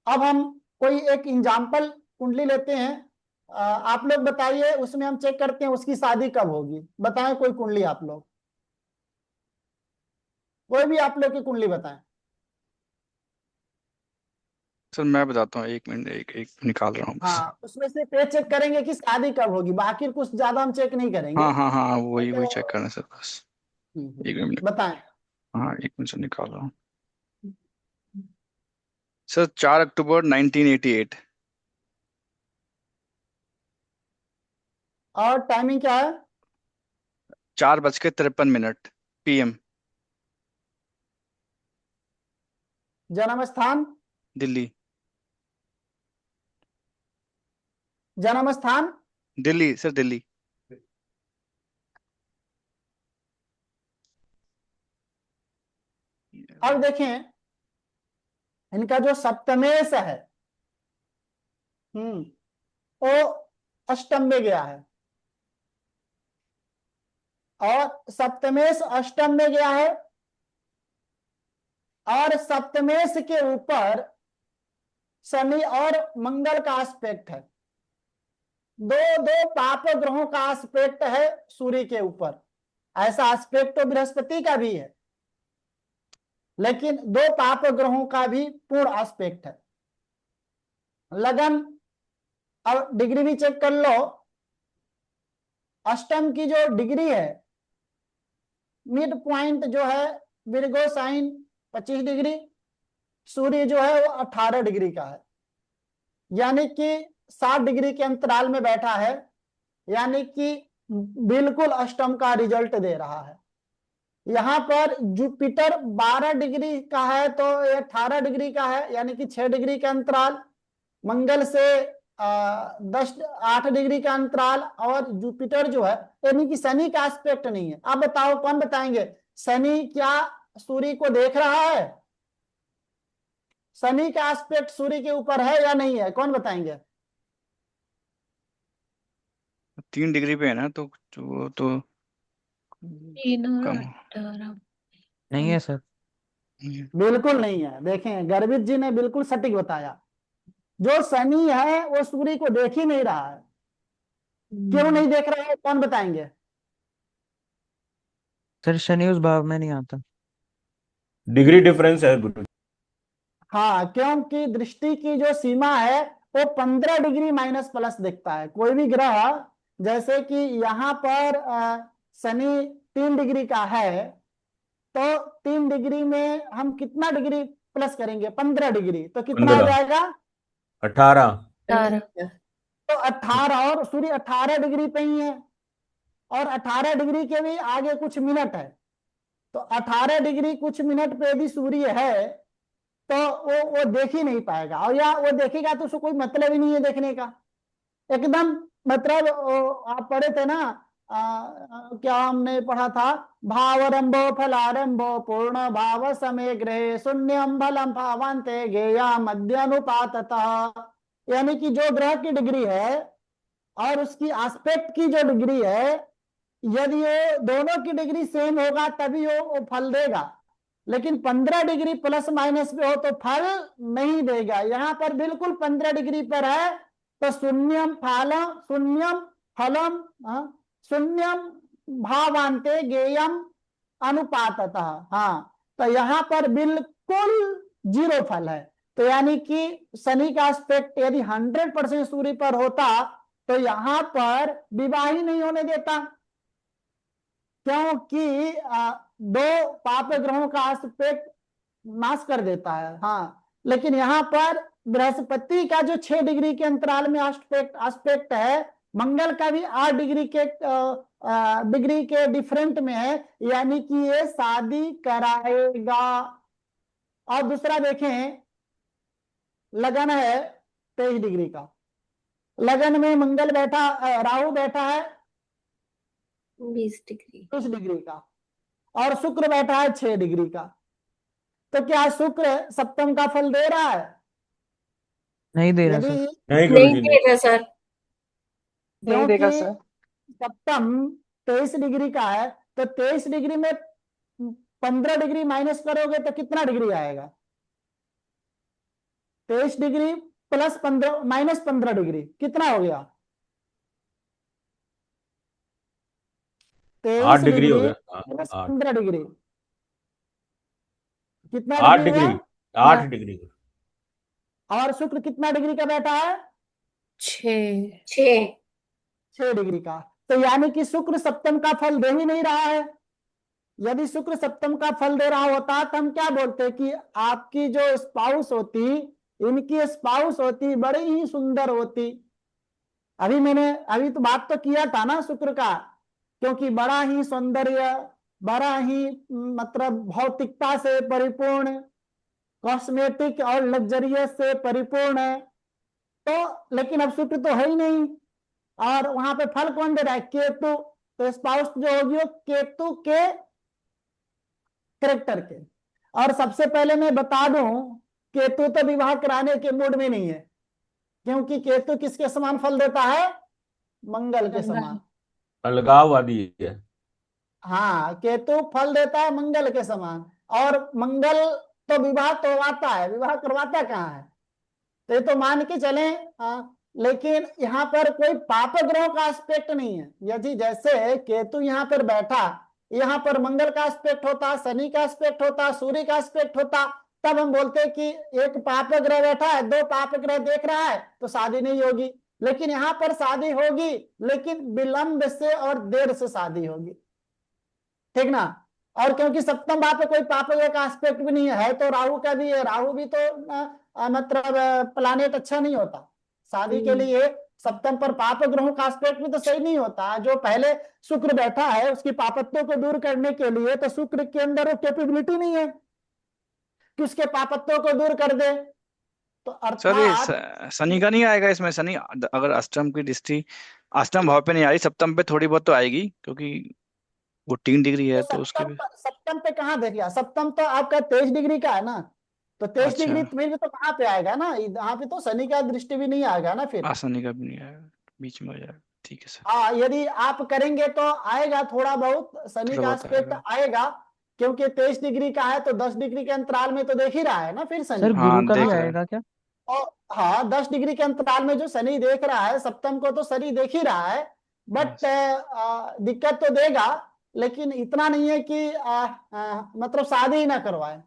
अब हम कोई एक एग्जाम्पल कुंडली लेते हैं, आप लोग बताइए, उसमें हम चेक करते हैं उसकी शादी कब होगी। बताएं कोई कुंडली, आप लोग कोई भी आप लोग की कुंडली बताएं। सर मैं बताता हूँ, 1 मिनट, एक निकाल रहा हूँ बस। हाँ, उसमें से पे चेक करेंगे कि शादी कब होगी, बाकी कुछ ज्यादा हम चेक नहीं करेंगे। हाँ हाँ हाँ, वही तो वही चेक करना है सर बस। 1 मिनट। बताएं। हाँ, 1 मिनट से निकाल रहा हूँ सर। 4 अक्टूबर 1988। और टाइमिंग क्या है? 4:53 PM। जन्म स्थान? दिल्ली। जन्म स्थान? दिल्ली सर, दिल्ली। अब देखें, इनका जो सप्तमेश है, वो अष्टम में गया है, और सप्तमेश अष्टम में गया है, और सप्तमेश के ऊपर शनि और मंगल का एस्पेक्ट है, दो दो पाप ग्रहों का एस्पेक्ट है सूर्य के ऊपर। ऐसा एस्पेक्ट तो बृहस्पति का भी है, लेकिन दो पाप ग्रहों का भी पूर्ण एस्पेक्ट है। लगन, अब डिग्री भी चेक कर लो। अष्टम की जो डिग्री है, मिड पॉइंट जो है विर्गो साइन 25 डिग्री, सूर्य जो है वो 18 डिग्री का है, यानी कि 60 डिग्री के अंतराल में बैठा है, यानी कि बिल्कुल अष्टम का रिजल्ट दे रहा है। यहाँ पर जुपिटर 12 डिग्री का है तो ये 18 डिग्री का है, यानी कि 6 डिग्री का अंतराल। मंगल से 8 डिग्री का अंतराल, और जुपिटर जो है, यानी कि शनि का एस्पेक्ट नहीं है। आप बताओ, कौन बताएंगे शनि क्या सूर्य को देख रहा है? शनि का एस्पेक्ट सूर्य के ऊपर है या नहीं है, कौन बताएंगे? 3 डिग्री पे है ना, तो वो तो 3 और कम 18। नहीं है सर। है। बिल्कुल नहीं है। देखें, गर्भित जी ने बिल्कुल सटीक बताया। जो शनि है वो सूर्य को देख ही नहीं रहा है। क्यों नहीं देख रहा है, कौन बताएंगे? सर शनि उस भाव में नहीं आता। डिग्री डिफरेंस है गुरु। हाँ, क्योंकि दृष्टि की जो सीमा है वो 15 डिग्री माइनस प्लस दिखता है। कोई भी ग्रह, जैसे कि यहाँ पर शनि 3 डिग्री का है, तो 3 डिग्री में हम कितना डिग्री प्लस करेंगे? 15 डिग्री, तो कितना हो 15, जाएगा? 18। 18। तो 18, और सूर्य 18 डिग्री पे ही है, और 18 डिग्री के भी आगे कुछ मिनट है। तो 18 डिग्री कुछ मिनट पे भी सूर्य है, तो वो देख ही नहीं पाएगा, और या वो देखेगा तो उसको कोई मतलब ही नहीं है देखने का। एकदम मतलब आप पढ़े थे ना, क्या हमने पढ़ा था? भावरंभो फलारंभो पूर्ण भाव समय ग्रहे शून्यम फलम भावांते गेया मध्यानुपाततः। यानी कि जो ग्रह की डिग्री है और उसकी एस्पेक्ट की जो डिग्री है, यदि ये दोनों की डिग्री सेम होगा तभी वो फल देगा, लेकिन 15 डिग्री प्लस माइनस पे हो तो फल नहीं देगा। यहाँ पर बिल्कुल 15 डिग्री पर है, तो शून्यम फलम, शून्यम फलम, शून्यम भावांते गेयम अनुपाततः। हाँ, तो यहाँ पर बिल्कुल 0 फल है। तो यानी कि शनि का एस्पेक्ट यदि 100% सूर्य पर होता तो यहाँ पर विवाह ही नहीं होने देता, क्योंकि दो पाप ग्रहों का एस्पेक्ट नाश कर देता है। हाँ, लेकिन यहाँ पर बृहस्पति का जो 6 डिग्री के अंतराल में एस्पेक्ट है, मंगल का भी 8 डिग्री के डिफरेंट में है, यानी कि ये शादी कराएगा। और दूसरा देखें, लगन है 23 डिग्री का, लगन में मंगल बैठा, राहु बैठा है 20 डिग्री। 20 डिग्री का, और शुक्र बैठा है 6 डिग्री का। तो क्या शुक्र सप्तम का फल दे रहा है? नहीं दे रहा यदि सर। नहीं गुरु नहीं जी, नहीं। देगा सर। नहीं देगा क्योंकि सर। सप्तम 23 डिग्री का है, तो 23 डिग्री में 15 डिग्री माइनस करोगे तो कितना डिग्री आएगा? 23 डिग्री प्लस 15 माइनस 15 डिग्री कितना हो गया? 8 23 डिग्री हो डिग्री गया। प्लस 8 15 डिग्री कितना 8 डिग्री डिग्री, हुआ? 8 डिग्री। और शुक्र कितना डिग्री का बैठा है? 6। 6 डिग्री का। तो यानी कि शुक्र सप्तम का फल दे ही नहीं रहा है। यदि शुक्र सप्तम का फल दे रहा होता तो हम क्या बोलते कि आपकी जो स्पाउस होती, इनकी स्पाउस होती बड़ी ही सुंदर होती। अभी तो बात तो किया था ना शुक्र का, क्योंकि बड़ा ही सौंदर्य, बड़ा ही मतलब भौतिकता से परिपूर्ण, कॉस्मेटिक और लग्जरियस से परिपूर्ण है। तो लेकिन अब शुक्र तो है ही नहीं, और वहां पे फल कौन दे रहा है? केतु। तो स्पाउस जो होगी वो केतु के करेक्टर के। और सबसे पहले मैं बता दूं, केतु तो विवाह कराने के मूड में नहीं है, क्योंकि केतु किसके समान फल देता है? मंगल के समान। अलगाववादी है। हाँ, केतु फल देता है मंगल के समान, और मंगल तो विवाह करवाता है, विवाह करवाता कहाँ है? तो ये तो मान के चले, लेकिन यहाँ पर कोई पाप ग्रह का एस्पेक्ट नहीं है। यदि जैसे केतु यहाँ पर बैठा, यहाँ पर मंगल का एस्पेक्ट होता, शनि का एस्पेक्ट होता, सूर्य का एस्पेक्ट होता, तब हम बोलते कि एक पाप ग्रह बैठा है, दो पाप ग्रह देख रहा है, तो शादी नहीं होगी। लेकिन यहाँ पर शादी होगी, लेकिन विलंब से और देर से शादी होगी, ठीक ना। और क्योंकि सप्तम भाव पे कोई पाप ग्रह का एस्पेक्ट भी नहीं है, तो राहु का भी है, राहु भी तो मतलब प्लानेट अच्छा नहीं होता शादी के लिए। सप्तम पर पाप ग्रहों का एस्पेक्ट भी तो सही नहीं होता। जो पहले शुक्र बैठा है, उसकी पापत्वों को दूर करने के लिए तो शुक्र के अंदर वो कैपेबिलिटी नहीं है कि उसके पापत्वों को दूर कर दे। तो सर ये अर्थात शनि का नहीं आएगा इसमें? शनि अगर अष्टम की दृष्टि अष्टम भाव पे नहीं आ रही, सप्तम पे थोड़ी बहुत तो आएगी, क्योंकि वो 3 डिग्री है, तो उसके भी। सप्तम पे कहाँ देख लिया? सप्तम तो आपका 23 डिग्री का है ना, तो 23 अच्छा, डिग्री फिर भी तो कहाँ पे आएगा ना, यहाँ पे तो शनि का दृष्टि भी नहीं आएगा ना फिर। शनि का भी नहीं आएगा, बीच में हो जाएगा। ठीक है सर, हाँ, यदि आप करेंगे तो आएगा थोड़ा बहुत, शनि थोड़ा का बहुत एस्पेक्ट आएगा। आएगा, क्योंकि 23 डिग्री का है तो 10 डिग्री के अंतराल में तो देख ही रहा है ना फिर सर शनि। गुरु हाँ, का भी देख रहे हैं। आएगा क्या? और हाँ, 10 डिग्री के अंतराल में जो शनि देख रहा है, सप्तम को तो शनि देख ही रहा है, हाँ, बट दिक्कत तो देगा, लेकिन इतना नहीं है कि मतलब शादी ही ना करवाए।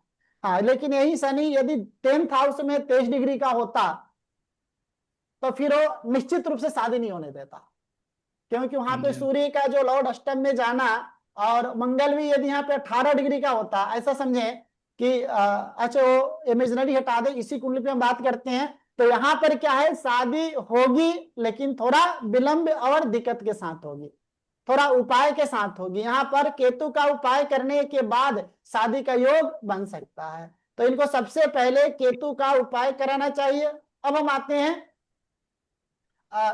हाँ, लेकिन यही शनि यदि 10th हाउस में 23 डिग्री का होता, तो फिर वो निश्चित रूप से शादी नहीं होने देता, क्योंकि वहां पे जी। सूर्य का जो लॉर्ड अष्टम में जाना, और मंगल भी यदि यहाँ पे 18 डिग्री का होता, ऐसा समझे कि अच्छा वो इमेजिनरी हटा दे, इसी कुंडली पे हम बात करते हैं, तो यहाँ पर क्या है, शादी होगी लेकिन थोड़ा विलंब और दिक्कत के साथ होगी, थोड़ा उपाय के साथ होगी। यहाँ पर केतु का उपाय करने के बाद शादी का योग बन सकता है, तो इनको सबसे पहले केतु का उपाय कराना चाहिए। अब हम आते हैं,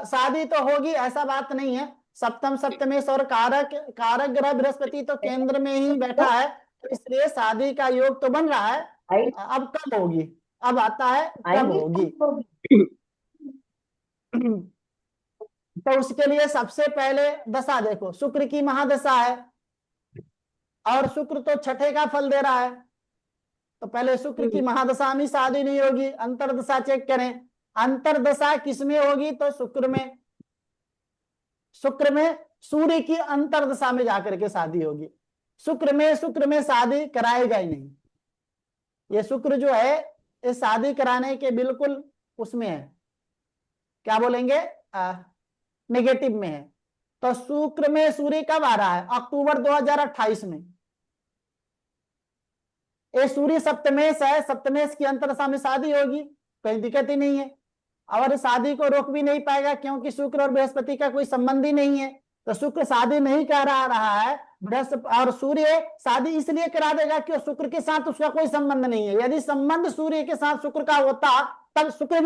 शादी तो होगी ऐसा बात नहीं है, सप्तम सप्तमेश और कारक कारक ग्रह बृहस्पति तो केंद्र में ही बैठा है, तो इसलिए शादी का योग तो बन रहा है। अब कब होगी, अब आता है कब होगी। तो उसके लिए सबसे पहले दशा देखो, शुक्र की महादशा है, और शुक्र तो छठे का फल दे रहा है, तो पहले शुक्र की महादशा में शादी नहीं होगी। अंतरदशा चेक करें, अंतरदशा किसमें होगी, तो शुक्र में, शुक्र में सूर्य की अंतरदशा में जाकर के शादी होगी। शुक्र में शादी कराएगा ही नहीं, ये शुक्र जो है ये शादी कराने के बिल्कुल उसमें है, क्या बोलेंगे, नेगेटिव में है। तो शुक्र में सूर्य कब आ रहा है, अक्टूबर 2028 में। ये सूर्य सप्तमेश है, सप्तमेश की अंतरदशा में शादी होगी, कोई दिक्कत ही नहीं है, और शादी को रोक भी नहीं पाएगा, क्योंकि शुक्र और बृहस्पति का कोई संबंध ही नहीं है, तो शुक्र शादी नहीं करा रहा है, बृहस्पति और सूर्य शादी इसलिए करा देगा कि शुक्र के साथ उसका कोई संबंध नहीं है। यदि संबंध सूर्य के साथ शुक्र का होता, तब सूर्य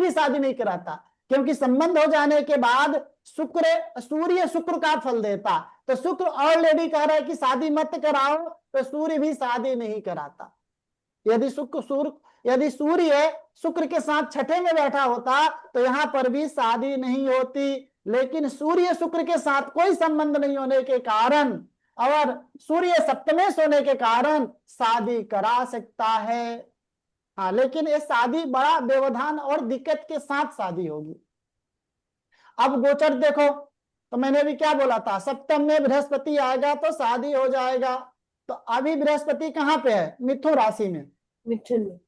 भी शादी नहीं कराता, क्योंकि संबंध हो जाने के बाद सूर्य शुक्र का फल देता, तो शुक्र ऑलरेडी कह रहा है कि शादी मत कराओ, तो सूर्य भी शादी नहीं कराता। यदि सूर्य शुक्र के साथ छठे में बैठा होता, तो यहां पर भी शादी नहीं होती, लेकिन सूर्य शुक्र के साथ कोई संबंध नहीं होने के कारण और सूर्य सप्तमेश होने के कारण शादी करा सकता है। हाँ, लेकिन ये शादी बड़ा व्यवधान और दिक्कत के साथ शादी होगी। अब गोचर देखो, तो मैंने भी क्या बोला था, सप्तम में बृहस्पति आएगा तो शादी हो जाएगा। तो अभी बृहस्पति कहाँ पे है, मिथुन राशि में, मिथुन में।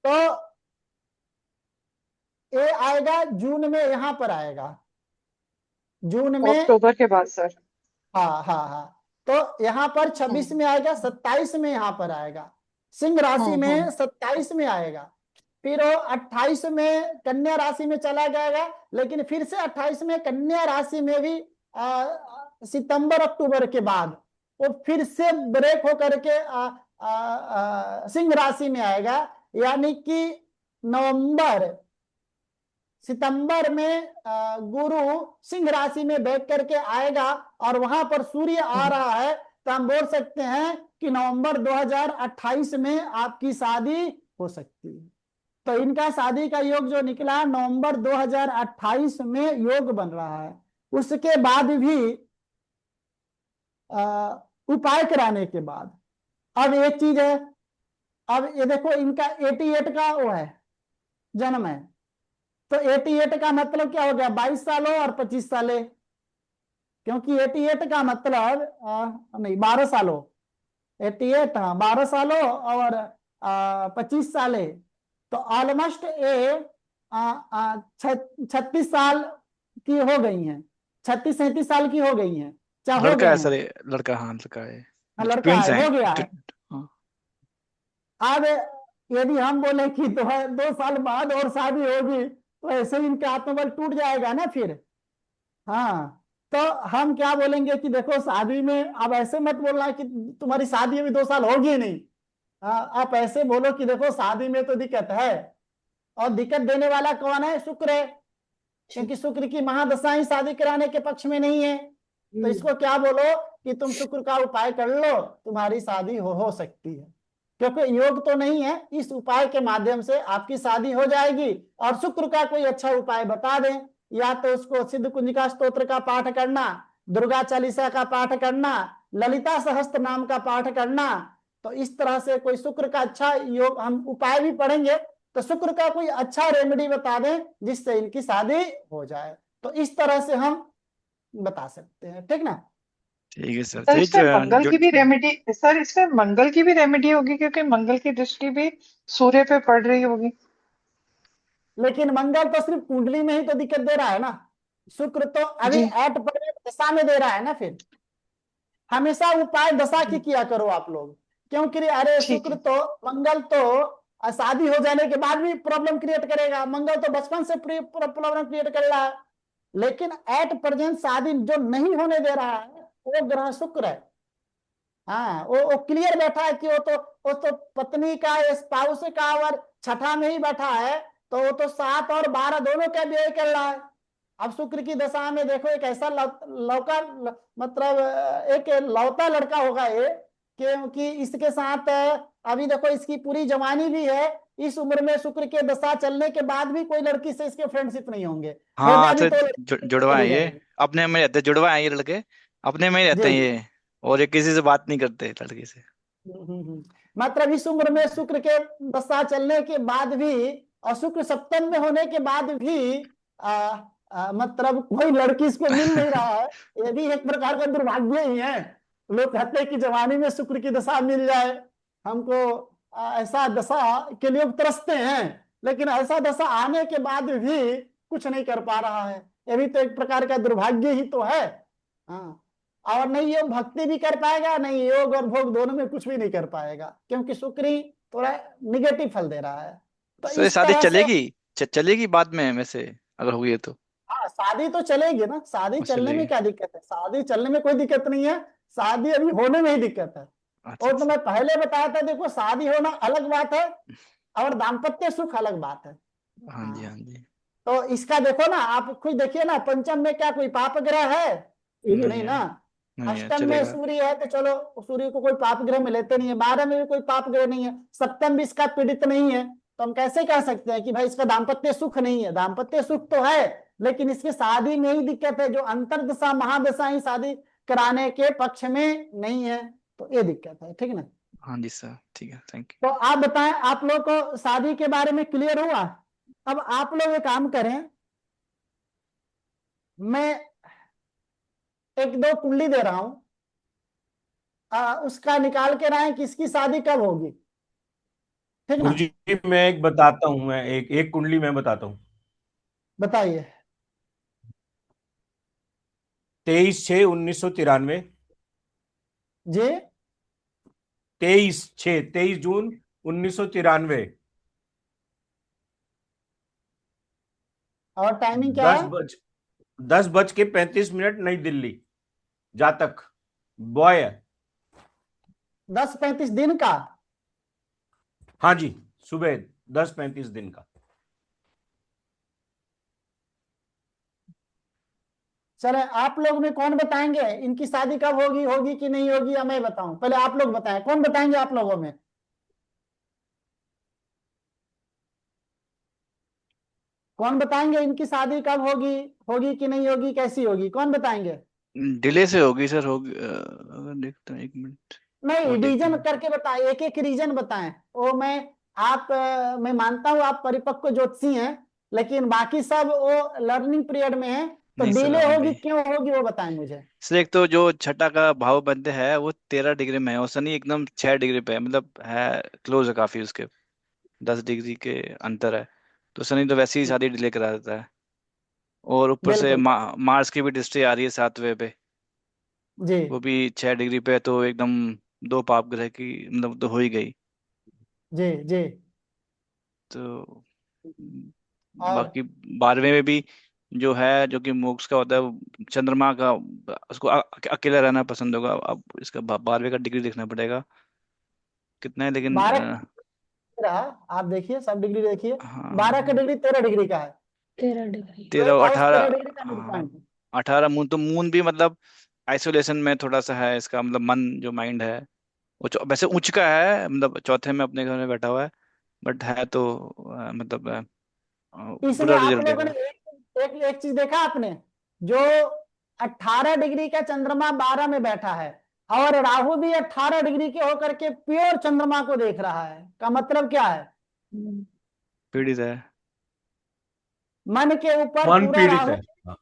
तो ये आएगा जून में, यहां पर आएगा जून में। अक्टूबर के बाद सर। हाँ हाँ हाँ, तो यहाँ पर 26 में आएगा, 27 में यहाँ पर आएगा, सिंह राशि में 27 में आएगा, फिर वो 28 में कन्या राशि में चला जाएगा, लेकिन फिर से 28 में कन्या राशि में भी सितंबर अक्टूबर के बाद वो फिर से ब्रेक होकर के सिंह राशि में आएगा, यानी कि सितंबर में गुरु सिंह राशि में बैठ करके आएगा, और वहां पर सूर्य आ रहा है, तो हम बोल सकते हैं कि नवंबर 2028 में आपकी शादी हो सकती है। तो इनका शादी का योग जो निकला नवंबर 2028 में योग बन रहा है। उसके बाद भी उपाय कराने के बाद अब एक चीज है, अब ये देखो इनका 88 का वो है, जन्म है, तो 88 का मतलब क्या हो गया, 22 सालों और 25 सालें, क्योंकि 88 का मतलब नहीं 12 सालों, 88 हाँ 12 सालों और 25 सालें, तो ऑलमोस्ट ये 36 साल की हो गई हैं, 36-37 साल की हो गई हैं, क्या हो लड़का गए है सर हैं? ये, लड़का, हाँ लड़का है, हाँ, लड़का ट्विंस है, हैं हो गया है। हाँ। अब यदि हम बोले कि 2 साल बाद और शादी होगी, तो ऐसे ही इनका आत्मबल टूट जाएगा ना फिर। हाँ, तो हम क्या बोलेंगे कि देखो शादी में, अब ऐसे मत बोलना कि तुम्हारी शादी अभी 2 साल होगी ही नहीं। हाँ, आप ऐसे बोलो कि देखो शादी में तो दिक्कत है, और दिक्कत देने वाला कौन है, शुक्र है, क्योंकि शुक्र की महादशा ही शादी कराने के पक्ष में नहीं है। तो इसको क्या बोलो कि तुम शुक्र का उपाय कर लो, तुम्हारी शादी हो सकती है, क्योंकि योग तो नहीं है, इस उपाय के माध्यम से आपकी शादी हो जाएगी। और शुक्र का कोई अच्छा उपाय बता दें, या तो उसको सिद्ध कुंजिका स्तोत्र का पाठ करना, दुर्गा चालीसा का पाठ करना, ललिता सहस्त्र नाम का पाठ करना, तो इस तरह से कोई शुक्र का अच्छा योग, हम उपाय भी पढ़ेंगे, तो शुक्र का कोई अच्छा रेमेडी बता दें जिससे इनकी शादी हो जाए, तो इस तरह से हम बता सकते हैं, ठीक ना। ठीक है सर, सर ठीक इसमें मंगल जो की भी रेमेडी, सर इसमें मंगल की भी रेमेडी होगी, क्योंकि मंगल की दृष्टि भी सूर्य पे पड़ रही होगी। लेकिन मंगल तो सिर्फ कुंडली में ही तो दिक्कत दे रहा है ना, शुक्र तो अभी जी एट पर दशा में दे रहा है ना। फिर हमेशा उपाय दशा की किया करो आप लोग, क्योंकि अरे ठीक शुक्र है। तो, मंगल तो शादी हो जाने के बाद भी प्रॉब्लम क्रिएट करेगा, मंगल तो बचपन से प्रॉब्लम क्रिएट कर रहा है, लेकिन एट प्रेजेंट शादी जो नहीं होने दे रहा है वो ग्रह शुक्र है। हाँ, वो क्लियर बैठा है कि वो तो पत्नी का, स्पाउस का, और छठा में ही बैठा है, तो वो तो 7 और 12 दोनों का व्यय कर रहा है। अब शुक्र की दशा में देखो, एक ऐसा लौका, मतलब एक लौता लड़का होगा ये, क्योंकि इसके साथ अभी देखो इसकी पूरी जवानी भी है, इस उम्र में शुक्र के दशा चलने के बाद भी कोई लड़की से इसके फ्रेंडशिप नहीं होंगे, हाँ होगा भी सर, तो लड़की जुड़वा है चली ये, जाएगी। अपने में रहते, जुड़वा है ये लड़के, अपने में ही रहते जी हैं जी। ये, और ये किसी से बात नहीं करते लड़की से। मतलब इस उम्र में शुक्र के दशा चलने के बाद भी, और शुक्र सप्तम में होने के बाद भी मतलब कोई लड़की इसको मिल नहीं रहा है, ये भी एक प्रकार का दुर्भाग्य ही है। लोग कहते हैं कि जवानी में शुक्र की दशा मिल जाए हमको, ऐसा दशा के लिए तरसते हैं, लेकिन ऐसा दशा आने के बाद भी कुछ नहीं कर पा रहा है, ये भी तो एक प्रकार का दुर्भाग्य ही तो है। हाँ, और नहीं ये भक्ति भी कर पाएगा, नहीं योग और भोग दोनों में कुछ भी नहीं कर पाएगा, क्योंकि शुक्र ही थोड़ा निगेटिव फल दे रहा है। तो सर ये इस शादी तरह से, चलेगी, चलेगी बाद में में से, अगर हुई है तो? हाँ शादी तो चलेगी ना, शादी चलने में चलेगी, क्या दिक्कत है, शादी चलने में कोई दिक्कत नहीं है, शादी अभी होने में ही दिक्कत है। अच्छा और तो अच्छा। मैं पहले बताया था, देखो शादी होना अलग बात है, और दाम्पत्य सुख अलग बात है। हाँ जी हाँ हाँ, जी। तो इसका देखो ना, आप खुद देखिए ना, पंचम में क्या कोई पाप ग्रह है, नहीं नहीं है, ना। नहीं है, अष्टम में चलेगा। सूर्य है, तो चलो सूर्य को कोई पाप ग्रह में लेते नहीं है, 12 में भी कोई पाप ग्रह नहीं है, सप्तम भी इसका पीड़ित नहीं है, तो हम कैसे कह सकते हैं कि भाई इसका दाम्पत्य सुख नहीं है, दाम्पत्य सुख तो है, लेकिन इसकी शादी में ही दिक्कत है, जो अंतरदशा महादशा ही शादी कराने के पक्ष में नहीं है, तो ये दिक्कत है, ठीक ना। हाँ जी सर, ठीक है, थैंक तो आप बताएं, आप लोग को शादी के बारे में क्लियर हुआ। अब आप लोग एक काम करें, मैं एक दो कुंडली दे रहा हूं, उसका निकाल के रहे किसकी शादी कब होगी, ठीक ना। गुरुजी मैं एक बताता हूँ, मैं एक एक कुंडली मैं बताता हूँ। बताइए। 23/6/1993, जी, 23/6 23 जून 1993, और टाइमिंग क्या दस है। बज 10:35 नई दिल्ली, जातक बॉय है। 10:35 दिन का। हाँ जी, सुबह 10:35 दिन का। चले, आप लोग में कौन बताएंगे इनकी शादी कब होगी, होगी कि नहीं होगी, या मैं बताऊं, पहले आप लोग बताएं, कौन बताएंगे आप लोगों में। कौन बताएंगे इनकी शादी कब होगी, होगी कि नहीं होगी, कैसी होगी, कौन बताएंगे। यू। डिले से होगी सर, होगी, अगर देखते हैं, एक मिनट नहीं, और देखते रीजन हैं। करके बताएं, एक एक रीजन बताएं, वो मैं आप मैं मानता हूँ आप परिपक्व ज्योतिषी हैं, लेकिन बाकी सब वो लर्निंग पीरियड में है, तो नहीं सर डिले अभी होगी, भी क्यों होगी वो बताएं मुझे। सर, एक तो जो छठा का भाव बंद है वो 13 डिग्री में है, और शनि एकदम 6 डिग्री पे है, मतलब है क्लोज है काफी, उसके 10 डिग्री के अंतर है। तो शनि तो वैसे ही शादी डिले करा देता है, और ऊपर से बिल्कुल। मार्स की भी दृष्टि आ रही है 7वें पे, जी वो भी 6 डिग्री पे है, तो एकदम दो पाप ग्रह की मतलब तो हो ही गई। जी जी। तो और बाकी 12वें में भी जो है, जो कि मोक्ष का होता है, वो चंद्रमा का, उसको अकेला रहना पसंद होगा। अब इसका 12वें का डिग्री देखना पड़ेगा कितना है, लेकिन 12 रहा, आप देखिए सब डिग्री देखिए, हाँ 12 का डिग्री 13 डिग्री का है, 13 डिग्री। 13 12 हाउस 13 18, डिग्री का मिड हाँ पॉइंट है। 18 मून, तो मून भी मतलब आइसोलेशन में थोड़ा सा है इसका, मतलब मन जो माइंड है वो वैसे उच्च का है, मतलब चौथे में अपने घर में बैठा हुआ है, बट है तो मतलब इसमें बुरा आप रिजल्ट लोगों ने देगा। एक चीज देखा आपने, जो 18 डिग्री का चंद्रमा 12 में बैठा है, और राहु भी 18 डिग्री के होकर के प्योर चंद्रमा को देख रहा है, का मतलब क्या है, पीड़ित है। मन के ऊपर मन पूरा पीड़ित राहु, है। हाँ।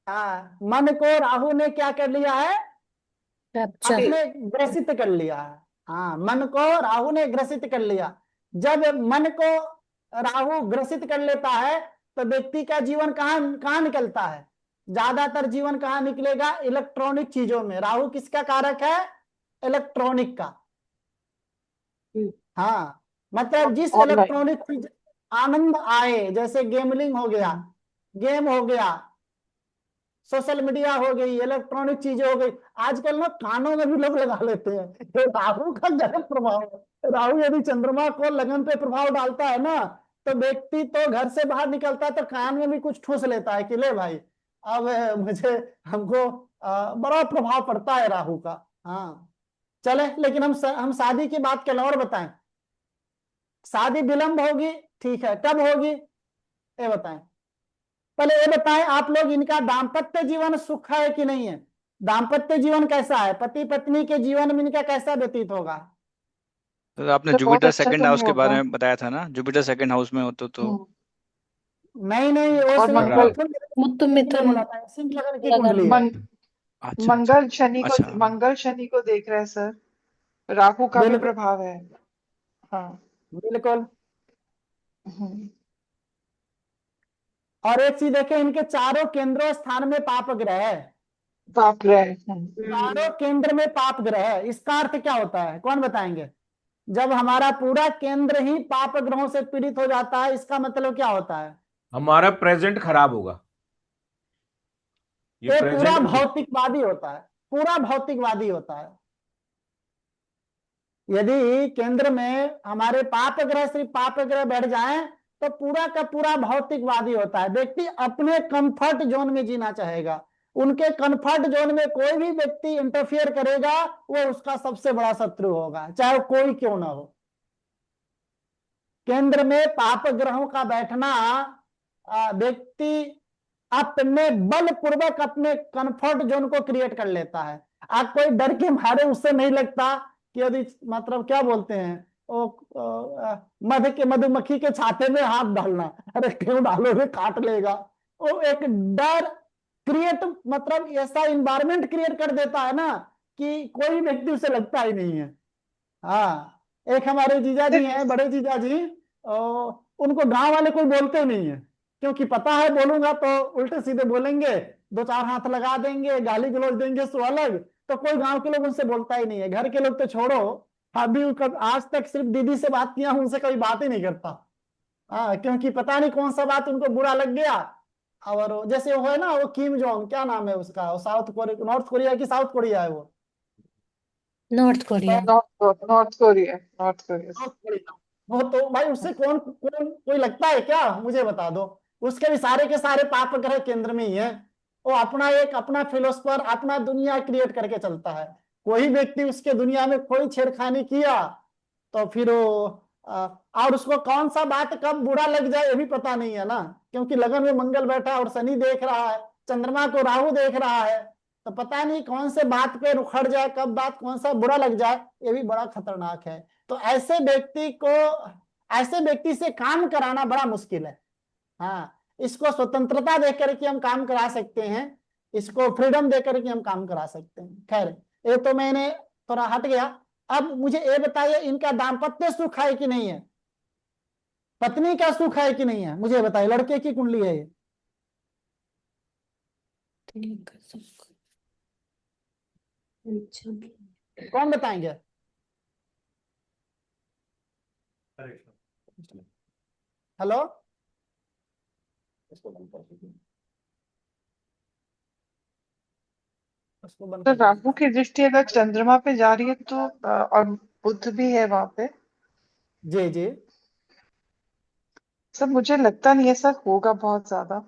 हाँ मन को राहु ने क्या कर लिया है, कैप्चर। अपने ग्रसित कर लिया है। हाँ मन को राहु ने ग्रसित कर लिया। जब मन को राहु ग्रसित कर लेता है, तो व्यक्ति का जीवन कहाँ कहाँ निकलता है, ज्यादातर जीवन कहाँ निकलेगा, इलेक्ट्रॉनिक चीजों में। राहु किसका कारक है, इलेक्ट्रॉनिक का। हाँ मतलब जिस ऑनलाइन। इलेक्ट्रॉनिक चीज आनंद आए, जैसे गेमलिंग हो गया, गेम हो गया, सोशल मीडिया हो गई, इलेक्ट्रॉनिक चीजें हो गई, आजकल ना कानों में भी लोग लगा लेते हैं। ये राहु का गलत प्रभाव है। राहु यदि चंद्रमा को लगन पे प्रभाव डालता है ना, तो व्यक्ति तो घर से बाहर निकलता है तो कान में भी कुछ ठूस लेता है कि ले भाई, अब मुझे हमको बड़ा प्रभाव पड़ता है राहु का। हाँ चले, लेकिन हम शादी की बात करें और बताएं, शादी विलंब होगी, ठीक है, कब होगी ये बताएं। पहले ये बताएं आप लोग, इनका दाम्पत्य जीवन सुख है कि नहीं है, दाम्पत्य जीवन कैसा है, पति पत्नी के जीवन में इनका कैसा व्यतीत होगा। तो आपने तो बहुत जुपिटर अच्छा तो सेकंड हाउस नहीं के बारे होगा। में बताया था ना, जुपिटर सेकंड हाउस में होता तो हम्म। नहीं नहीं, वो और सिर्फ मंगल, खराब। मिथुन मुत्तु की मैं मिथुन बोला था, सिंह लगन की लगन। कुंडली है। मंग, अच्छा अच्छा मंगल शनि को, अच्छा। मंगल शनि को देख रहे हैं सर, राहु का भी बिल्कुल प्रभाव है। हाँ। बिल्कुल। हम्म। और एक चीज देखें, इनके चारों केंद्रों स्थान में पाप ग्रह है, बाप रे। चारों केंद्र में पाप ग्रह है। इसका अर्थ क्या होता है, कौन बताएंगे। जब हमारा पूरा केंद्र ही पाप ग्रहों से पीड़ित हो जाता है, इसका मतलब क्या होता है, हमारा प्रेजेंट खराब होगा। ये ये पूरा प्रेजेंट भौतिकवादी होता है, पूरा भौतिकवादी होता है। यदि केंद्र में हमारे पाप ग्रह, सिर्फ पाप ग्रह बैठ जाएं, तो पूरा का पूरा भौतिकवादी होता है। व्यक्ति अपने कंफर्ट जोन में जीना चाहेगा, उनके कंफर्ट जोन में कोई भी व्यक्ति इंटरफियर करेगा, वो उसका सबसे बड़ा शत्रु होगा, चाहे वो कोई क्यों ना हो। केंद्र में पाप ग्रहों का बैठना, व्यक्ति अपने बल पूर्वक अपने कंफर्ट जोन को क्रिएट कर लेता है। आप कोई डर के मारे उससे नहीं लगता कि यदि मतलब क्या बोलते हैं वो, मध के मधुमक्खी के छाते में हाथ डालना, अरे क्यों डालोगे, काट लेगा। वो एक डर क्रिएट, मतलब ऐसा इंवायरमेंट क्रिएट कर देता है ना, कि कोई व्यक्ति उसे लगता ही नहीं है। हाँ एक हमारे जीजा जी सर हैं, बड़े जीजा जी, उनको गांव वाले कोई बोलते नहीं है, क्योंकि पता है बोलूंगा तो उल्टे सीधे बोलेंगे, दो चार हाथ लगा देंगे, गाली गलौज देंगे सो अलग, तो कोई गांव के लोग उनसे बोलता ही नहीं है। घर के लोग तो छोड़ो, अभी आज तक सिर्फ दीदी से बात किया हूं, उनसे कभी बात ही नहीं करता। हाँ क्योंकि पता नहीं कौन सा बात उनको बुरा लग गया। और जैसे वो है ना, वो किम जोंग, क्या नाम है उसका, वो साउथ कोरिया, नॉर्थ कोरिया की साउथ कोरिया है वो, north Korea. North Korea, north Korea. South Korea. वो तो भाई उससे कौन कौन कोई लगता है क्या, मुझे बता दो। उसके भी सारे के सारे पाप ग्रह केंद्र में ही है। वो अपना एक अपना फिलोसफर, अपना दुनिया क्रिएट करके चलता है। कोई व्यक्ति उसके दुनिया में कोई छेड़खानी किया, तो फिर वो और उसको कौन सा बात कब बुरा लग जाए ये भी पता नहीं है ना, क्योंकि लगन में मंगल बैठा है और शनि देख रहा है, चंद्रमा को राहु देख रहा है, तो पता नहीं कौन से बात पे रुखड़ जाए, कब बात कौन सा बुरा लग जाए, ये भी बड़ा खतरनाक है। तो ऐसे व्यक्ति को ऐसे व्यक्ति से काम कराना बड़ा मुश्किल है। हाँ, इसको स्वतंत्रता देकर के हम काम करा सकते हैं, इसको फ्रीडम देकर के हम काम करा सकते हैं। खैर, ये तो मैंने थोड़ा हट गया। अब मुझे ये बताइए, इनका दाम्पत्य सुख है कि नहीं है? पत्नी का सुख है कि नहीं है? मुझे बताइए, लड़के की कुंडली है ये। ठीक है, सब अच्छा। कौन बताएंगे? हेलो, इसको बंद कर दीजिए। इसको बंद तो कर दीजिए। राहु की दृष्टि अगर चंद्रमा पे जा रही है तो और बुध भी है वहां पे, जी जी। सब मुझे लगता नहीं है सर होगा बहुत ज्यादा।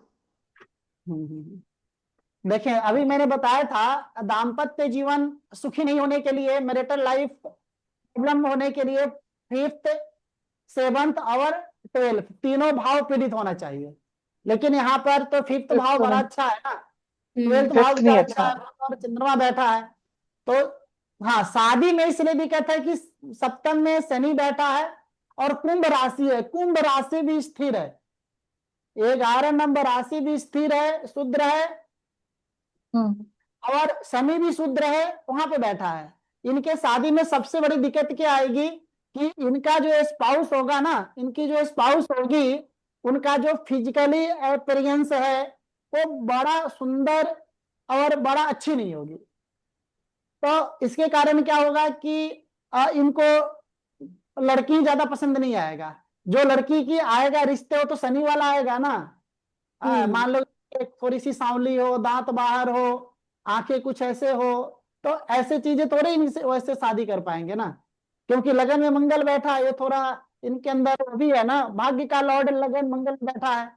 देखिए, अभी मैंने बताया था, दाम्पत्य जीवन सुखी नहीं होने के लिए, मैरिटल लाइफ प्रॉब्लम होने के लिए 5th 7th और 12th तीनों भाव पीड़ित होना चाहिए। लेकिन यहाँ पर तो 5th भाव बड़ा अच्छा है ना, 12th भाव फिफ्थ भी नहीं अच्छा अच्छा। है और चंद्रमा बैठा है। तो हाँ, शादी में इसलिए भी कहता है कि सप्तम में शनि बैठा है और कुंभ राशि है, कुंभ राशि भी स्थिर है, 11 नंबर राशि भी स्थिर है, शुद्र है, और शनि भी शुद्र है, वहां पे बैठा है। इनके शादी में सबसे बड़ी दिक्कत क्या आएगी कि इनका जो स्पाउस होगा ना, इनकी जो स्पाउस होगी, उनका जो फिजिकली अपीयरेंस है वो बड़ा सुंदर और बड़ा अच्छी नहीं होगी। तो इसके कारण क्या होगा कि इनको लड़की ज्यादा पसंद नहीं आएगा। जो लड़की की आएगा रिश्ते, हो तो शनि वाला आएगा ना। मान लो एक थोड़ी सी सांवली हो, दांत बाहर हो, आंखें कुछ ऐसे हो, तो ऐसे चीजें थोड़ी इनसे वैसे शादी कर पाएंगे ना, क्योंकि लगन में मंगल बैठा है, ये थोड़ा इनके अंदर वो भी है ना, भाग्य का लॉर्ड लगन मंगल बैठा है।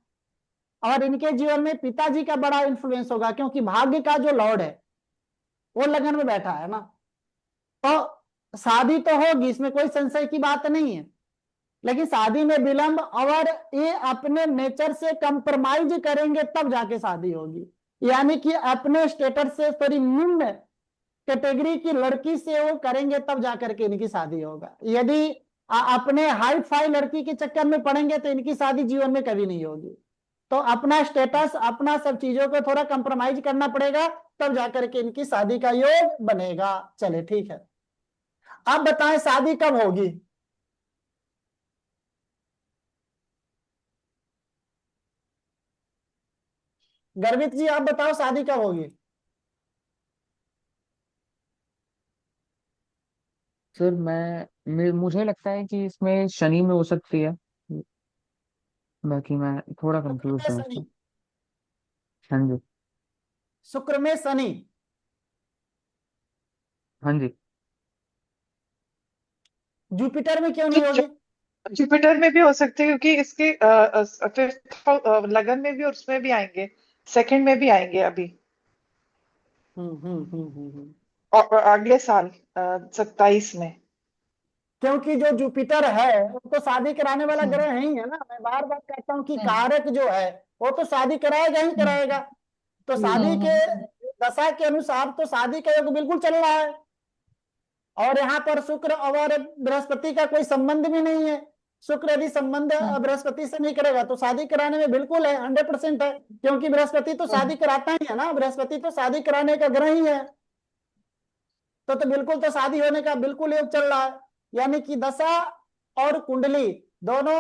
और इनके जीवन में पिताजी का बड़ा इन्फ्लुएंस होगा, क्योंकि भाग्य का जो लॉर्ड है वो लगन में बैठा है ना। तो शादी तो होगी, इसमें कोई संशय की बात नहीं है, लेकिन शादी में विलंब, और ये अपने नेचर से कंप्रोमाइज करेंगे तब जाके शादी होगी। यानी कि अपने स्टेटस से थोड़ी निम्न कैटेगरी की लड़की से वो करेंगे तब जाकर के इनकी शादी होगा। यदि अपने हाई फाई लड़की के चक्कर में पड़ेंगे तो इनकी शादी जीवन में कभी नहीं होगी। तो अपना स्टेटस, अपना सब चीजों को थोड़ा कंप्रोमाइज करना पड़ेगा, तब जाकर के इनकी शादी का योग बनेगा। चले ठीक है, अब बताएं शादी कब होगी? गर्वित जी, आप बताओ शादी कब होगी? सर मुझे लगता है कि इसमें शनि में हो सकती है। बाकी मैं थोड़ा शुक्र कंफ्यूज में हूँ शनि, इसमें। हाँ जी। शुक्र में शनि, हाँ जी। जुपिटर में क्यों नहीं होगी? जुपिटर में भी हो सकते हैं क्योंकि इसके फिफ्थ लगन में भी और उसमें भी आएंगे, सेकंड में भी आएंगे अभी और अगले साल 27 में। क्योंकि जो जुपिटर है वो तो शादी कराने वाला हम्म ग्रह ही है ना। मैं बार बार कहता हूँ कि हम्म कारक जो है वो तो शादी कराएगा ही हम्म कराएगा। तो शादी हम्म के हम्म दशा के अनुसार तो शादी का योग बिल्कुल चल रहा है, और यहाँ पर शुक्र और बृहस्पति का कोई संबंध भी नहीं है। शुक्र यदि संबंध हम्म बृहस्पति से नहीं करेगा तो शादी कराने में बिल्कुल है, 100% है, क्योंकि बृहस्पति तो शादी कराता ही है ना, बृहस्पति तो शादी कराने का ग्रह ही है। तो बिल्कुल तो शादी होने का बिल्कुल योग चल रहा है। यानी कि दशा और कुंडली दोनों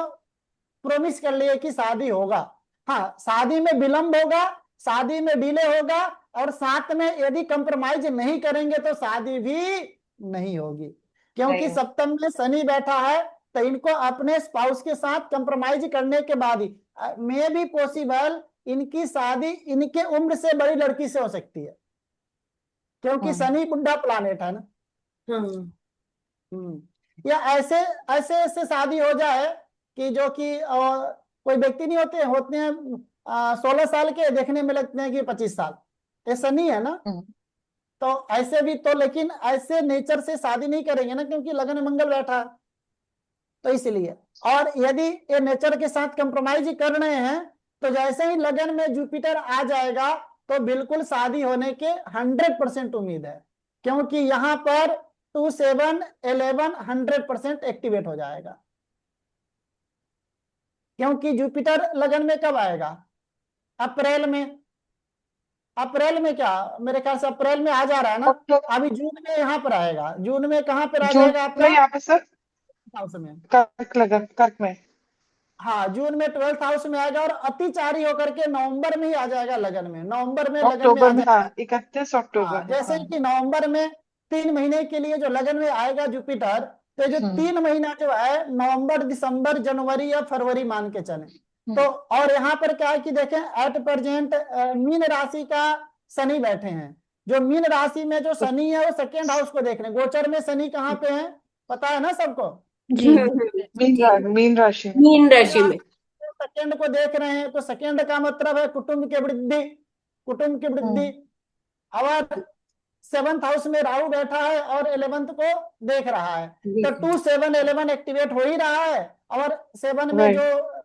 प्रोमिस कर लिए कि शादी होगा। हाँ, शादी में विलंब होगा, शादी में डिले होगा, और साथ में यदि कंप्रोमाइज नहीं करेंगे तो शादी भी नहीं होगी, क्योंकि नहीं सप्तम में शनि बैठा है। तो इनको अपने स्पाउस के साथ कंप्रोमाइज करने के बाद ही मे भी पॉसिबल इनकी शादी इनके उम्र से बड़ी लड़की से हो सकती है, क्योंकि हम्म शनि बुढ़ा प्लानेट है ना। या ऐसे ऐसे ऐसे शादी हो जाए कि जो कि कोई व्यक्ति नहीं होते होते हैं 16 साल के, देखने में लगते हैं कि 25 साल, ऐसा नहीं है ना। हम्म तो ऐसे भी तो, लेकिन ऐसे नेचर से शादी नहीं करेंगे ना, क्योंकि लगन में मंगल बैठा है, तो इसलिए। और यदि ये नेचर के साथ कंप्रोमाइज कर रहे हैं तो जैसे ही लगन में जुपिटर आ जाएगा तो बिल्कुल शादी होने के 100% उम्मीद है, क्योंकि यहाँ पर 2 7 11 100% एक्टिवेट हो जाएगा। क्योंकि जुपिटर लगन में कब आएगा? अप्रैल में। अप्रैल में क्या, मेरे ख्याल से अप्रैल में आ जा रहा है ना। अक्टूबर अभी जून में यहाँ पर आएगा, जून में कहाँ पर आ जून जाएगा में अपना यहाँ पे सर हाउस में। कर्क लगन, कर्क में। हाँ, जून में 12th हाउस में आएगा और अतिचारी होकर के नवंबर में ही आ जाएगा लगन में, नवंबर में लगन में आ अक्टूबर में, जाएगा। हाँ 31 अक्टूबर हाँ, में, जैसे हाँ। कि नवंबर में 3 महीने के लिए जो लगन में आएगा जुपिटर, तो जो 3 महीना जो है नवंबर दिसंबर जनवरी या फरवरी मान के चले तो। और यहाँ पर क्या है कि देखें एट प्रेजेंट मीन राशि का शनि बैठे हैं। जो मीन राशि में जो शनि है वो सेकेंड हाउस को देख रहे हैं। गोचर में शनि कहाँ पे है, पता है ना सबको? जी जी। मीन राशि में। मीन राशि में। सेकेंड को देख रहे हैं तो सेकेंड का मतलब है कुटुंब की वृद्धि, कुटुंब की वृद्धि। और 7th हाउस में राहु बैठा है और 11th को देख रहा है, तो 2 7 11 एक्टिवेट हो ही रहा है। और 7 में जो राइट।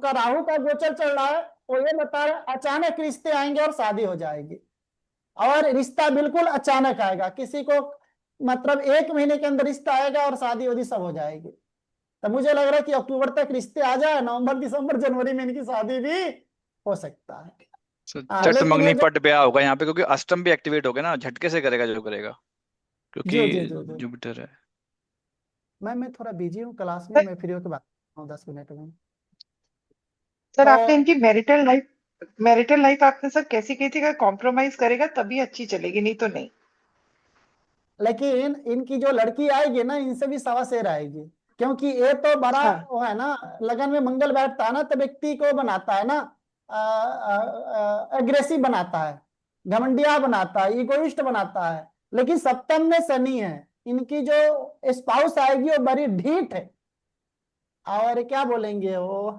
राहु का गोचर चल रहा है वो ये बता रहा है अचानक रिश्ते आएंगे और शादी हो जाएगी। और रिश्ता बिल्कुल अचानक आएगा, किसी को मतलब 1 महीने के अंदर रिश्ता आएगा और शादी वादी सब हो जाएगी। तो मुझे लग रहा है कि अक्टूबर तक रिश्ते आ जाए, नवंबर दिसंबर जनवरी में इनकी शादी भी हो सकता है। चट लेकिन मंगनी ये जो पट ब्याह होगा यहाँ पे, क्योंकि अष्टम भी एक्टिवेट हो गया ना, झटके से करेगा जो करेगा, क्योंकि जो जुपिटर है। मैं थोड़ा बिजी हूँ क्लास में, मैं फ्री होकर बात करता हूँ 10 मिनट में। सर तो आपने इनकी मैरिटल लाइफ आपने सर कैसी की थी? अगर कॉम्प्रोमाइज करेगा तभी अच्छी चलेगी, नहीं तो नहीं। लेकिन इनकी जो लड़की आएगी ना, इनसे भी सवा शेर आएगी, क्योंकि ये तो बड़ा हाँ वो है ना, लगन में मंगल बैठता है ना तो व्यक्ति को बनाता है ना, एग्रेसिव बनाता है, घमंडिया बनाता है, इगोइस्ट बनाता है। लेकिन सप्तम में शनि है, इनकी जो स्पाउस आएगी वो बड़ी ढीठ है। और क्या बोलेंगे वो,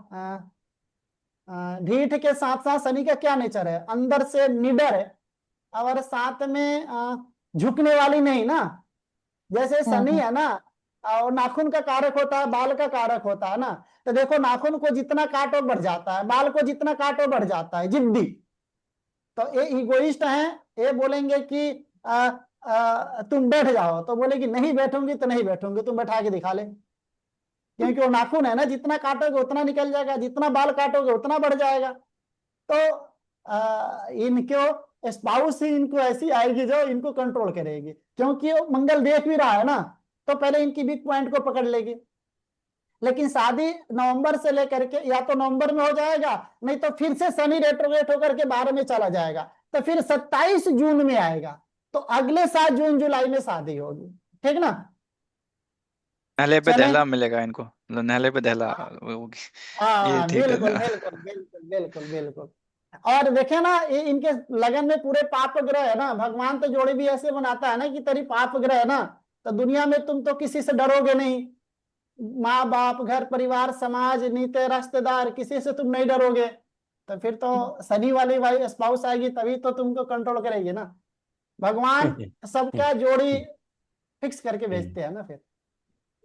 ढीठ के साथ साथ शनि का क्या नेचर है, अंदर से निडर है। और साथ में झुकने वाली नहीं ना। जैसे शनि है ना, और नाखून का कारक होता है, बाल का कारक होता है ना। तो देखो नाखून को जितना काटो बढ़ जाता है, बाल को जितना काटो बढ़ जाता है, जिद्दी। तो ये इगोइस्ट हैं, ये बोलेंगे कि तुम बैठ जाओ, तो बोलेगी नहीं बैठूंगी तो नहीं बैठूंगी, तुम बैठा के दिखा ले। क्योंकि वो नाखून है ना, जितना काटोगे उतना निकल जाएगा, जितना बाल काटोगे उतना बढ़ जाएगा। तो इनको स्पाउस ही इनको ऐसी आएगी जो इनको कंट्रोल करेगी, क्योंकि वो मंगल देख भी रहा है ना, तो पहले इनकी वीक पॉइंट को पकड़ लेगी। लेकिन शादी नवंबर से लेकर के या तो नवंबर में हो जाएगा, नहीं तो फिर से शनि रेट्रोग्रेड होकर के 12 में चला जाएगा, तो फिर 27 जून में आएगा। तो अगले साल जून जुलाई में शादी होगी, ठीक ना? नहले पे चलें। दहला मिलेगा इनको, मतलब नहले पे दहला होगी। ये हाँ ठीक बिल्कुल रहेगा। बिल्कुल बिल्कुल बिल्कुल बिल्कुल। और देखे ना इनके लगन में पूरे पाप ग्रह है ना, भगवान तो जोड़ी भी ऐसे बनाता है ना कि तेरी पाप ग्रह है ना, तो दुनिया में तुम तो किसी से डरोगे नहीं। माँ बाप, घर परिवार, समाज, नीते, रिश्तेदार, किसी से तुम नहीं डरोगे। तो फिर तो शनि वाली वाई स्पाउस आएगी तभी तो तुमको कंट्रोल करेगी ना। भगवान सबका जोड़ी फिक्स करके भेजते हैं ना फिर।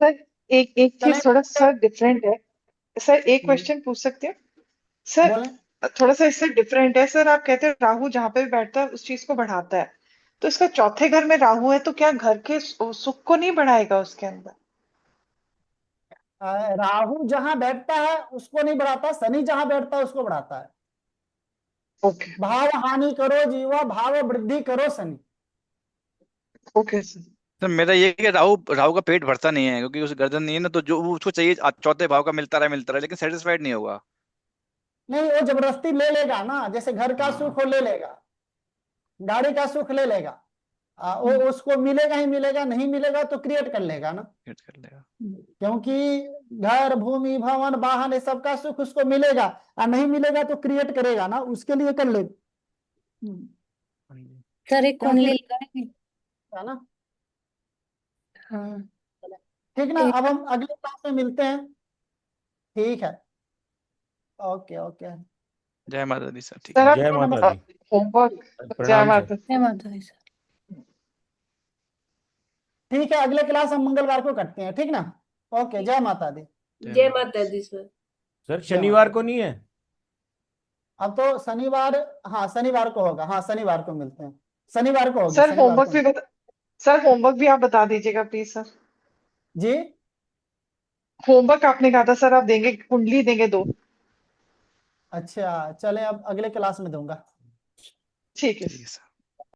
सर एक एक चलें। चीज थोड़ा सा डिफरेंट है सर, एक हम्म, क्वेश्चन पूछ सकते हैं सर? बोलें। थोड़ा सा इससे डिफरेंट है सर। आप कहते हैं राहु जहाँ पे भी बैठता है उस चीज को बढ़ाता है, तो इसका चौथे घर में राहु है तो क्या घर के सुख को नहीं बढ़ाएगा उसके अंदर? राहु जहां बैठता है उसको नहीं बढ़ाता, शनि जहां बैठता है उसको बढ़ाता है। ओके भाव हानि करो जीवा, भाव वृद्धि करो शनि। Okay sir. तो मेरा ये है कि राहु राहु का पेट भरता नहीं है, क्योंकि उस गर्दन नहीं है ना, तो जो वो उसको चाहिए चौथे भाव का मिलता रहे, लेकिन सेटिस्फाइड नहीं होगा। नहीं, वो जबरदस्ती ले लेगा ना, जैसे घर का हाँ, सुख वो ले लेगा, गाड़ी का सुख ले लेगा। वो उसको मिलेगा ही मिलेगा, नहीं मिलेगा तो क्रिएट कर लेगा ना। वेट कर लेगा। क्योंकि घर, भूमि, भवन, वाहन, ये सबका सुख उसको मिलेगा, और नहीं मिलेगा तो क्रिएट करेगा ना, उसके लिए कर लेगा। सर एक क्योंकि कुंडली लगाएंगे। है ना। हाँ ठीक ना, अब एक। हम अगले क्लास में मिलते हैं। ठीक है, ओके ओके। जय माता दी सर, ठीक सर है। आप जय माता दी। होमवर्क। जय प्रणाम सर। माता। जय माता दी सर। ठीक है, अगले क्लास हम मंगलवार को करते हैं, ठीक ना? ओके, जय माता दी। जय माता दी सर। सर जय शनिवार माता को दी। नहीं है? अब तो शनिवार, हाँ शनिवार को होगा, हाँ शनिवार को मिलते हैं, शनिवार को होगी, सर शनिवार होमवर्क को। भी बता सर होमवर्क भी आप बता दीजिएगा प्लीज सर। जी। होमवर्क आपने कहा था सर आप देंगे, कुंडली देंगे 2। अच्छा चलें, अब अगले क्लास में दूंगा। ठीक है ठीक है सर।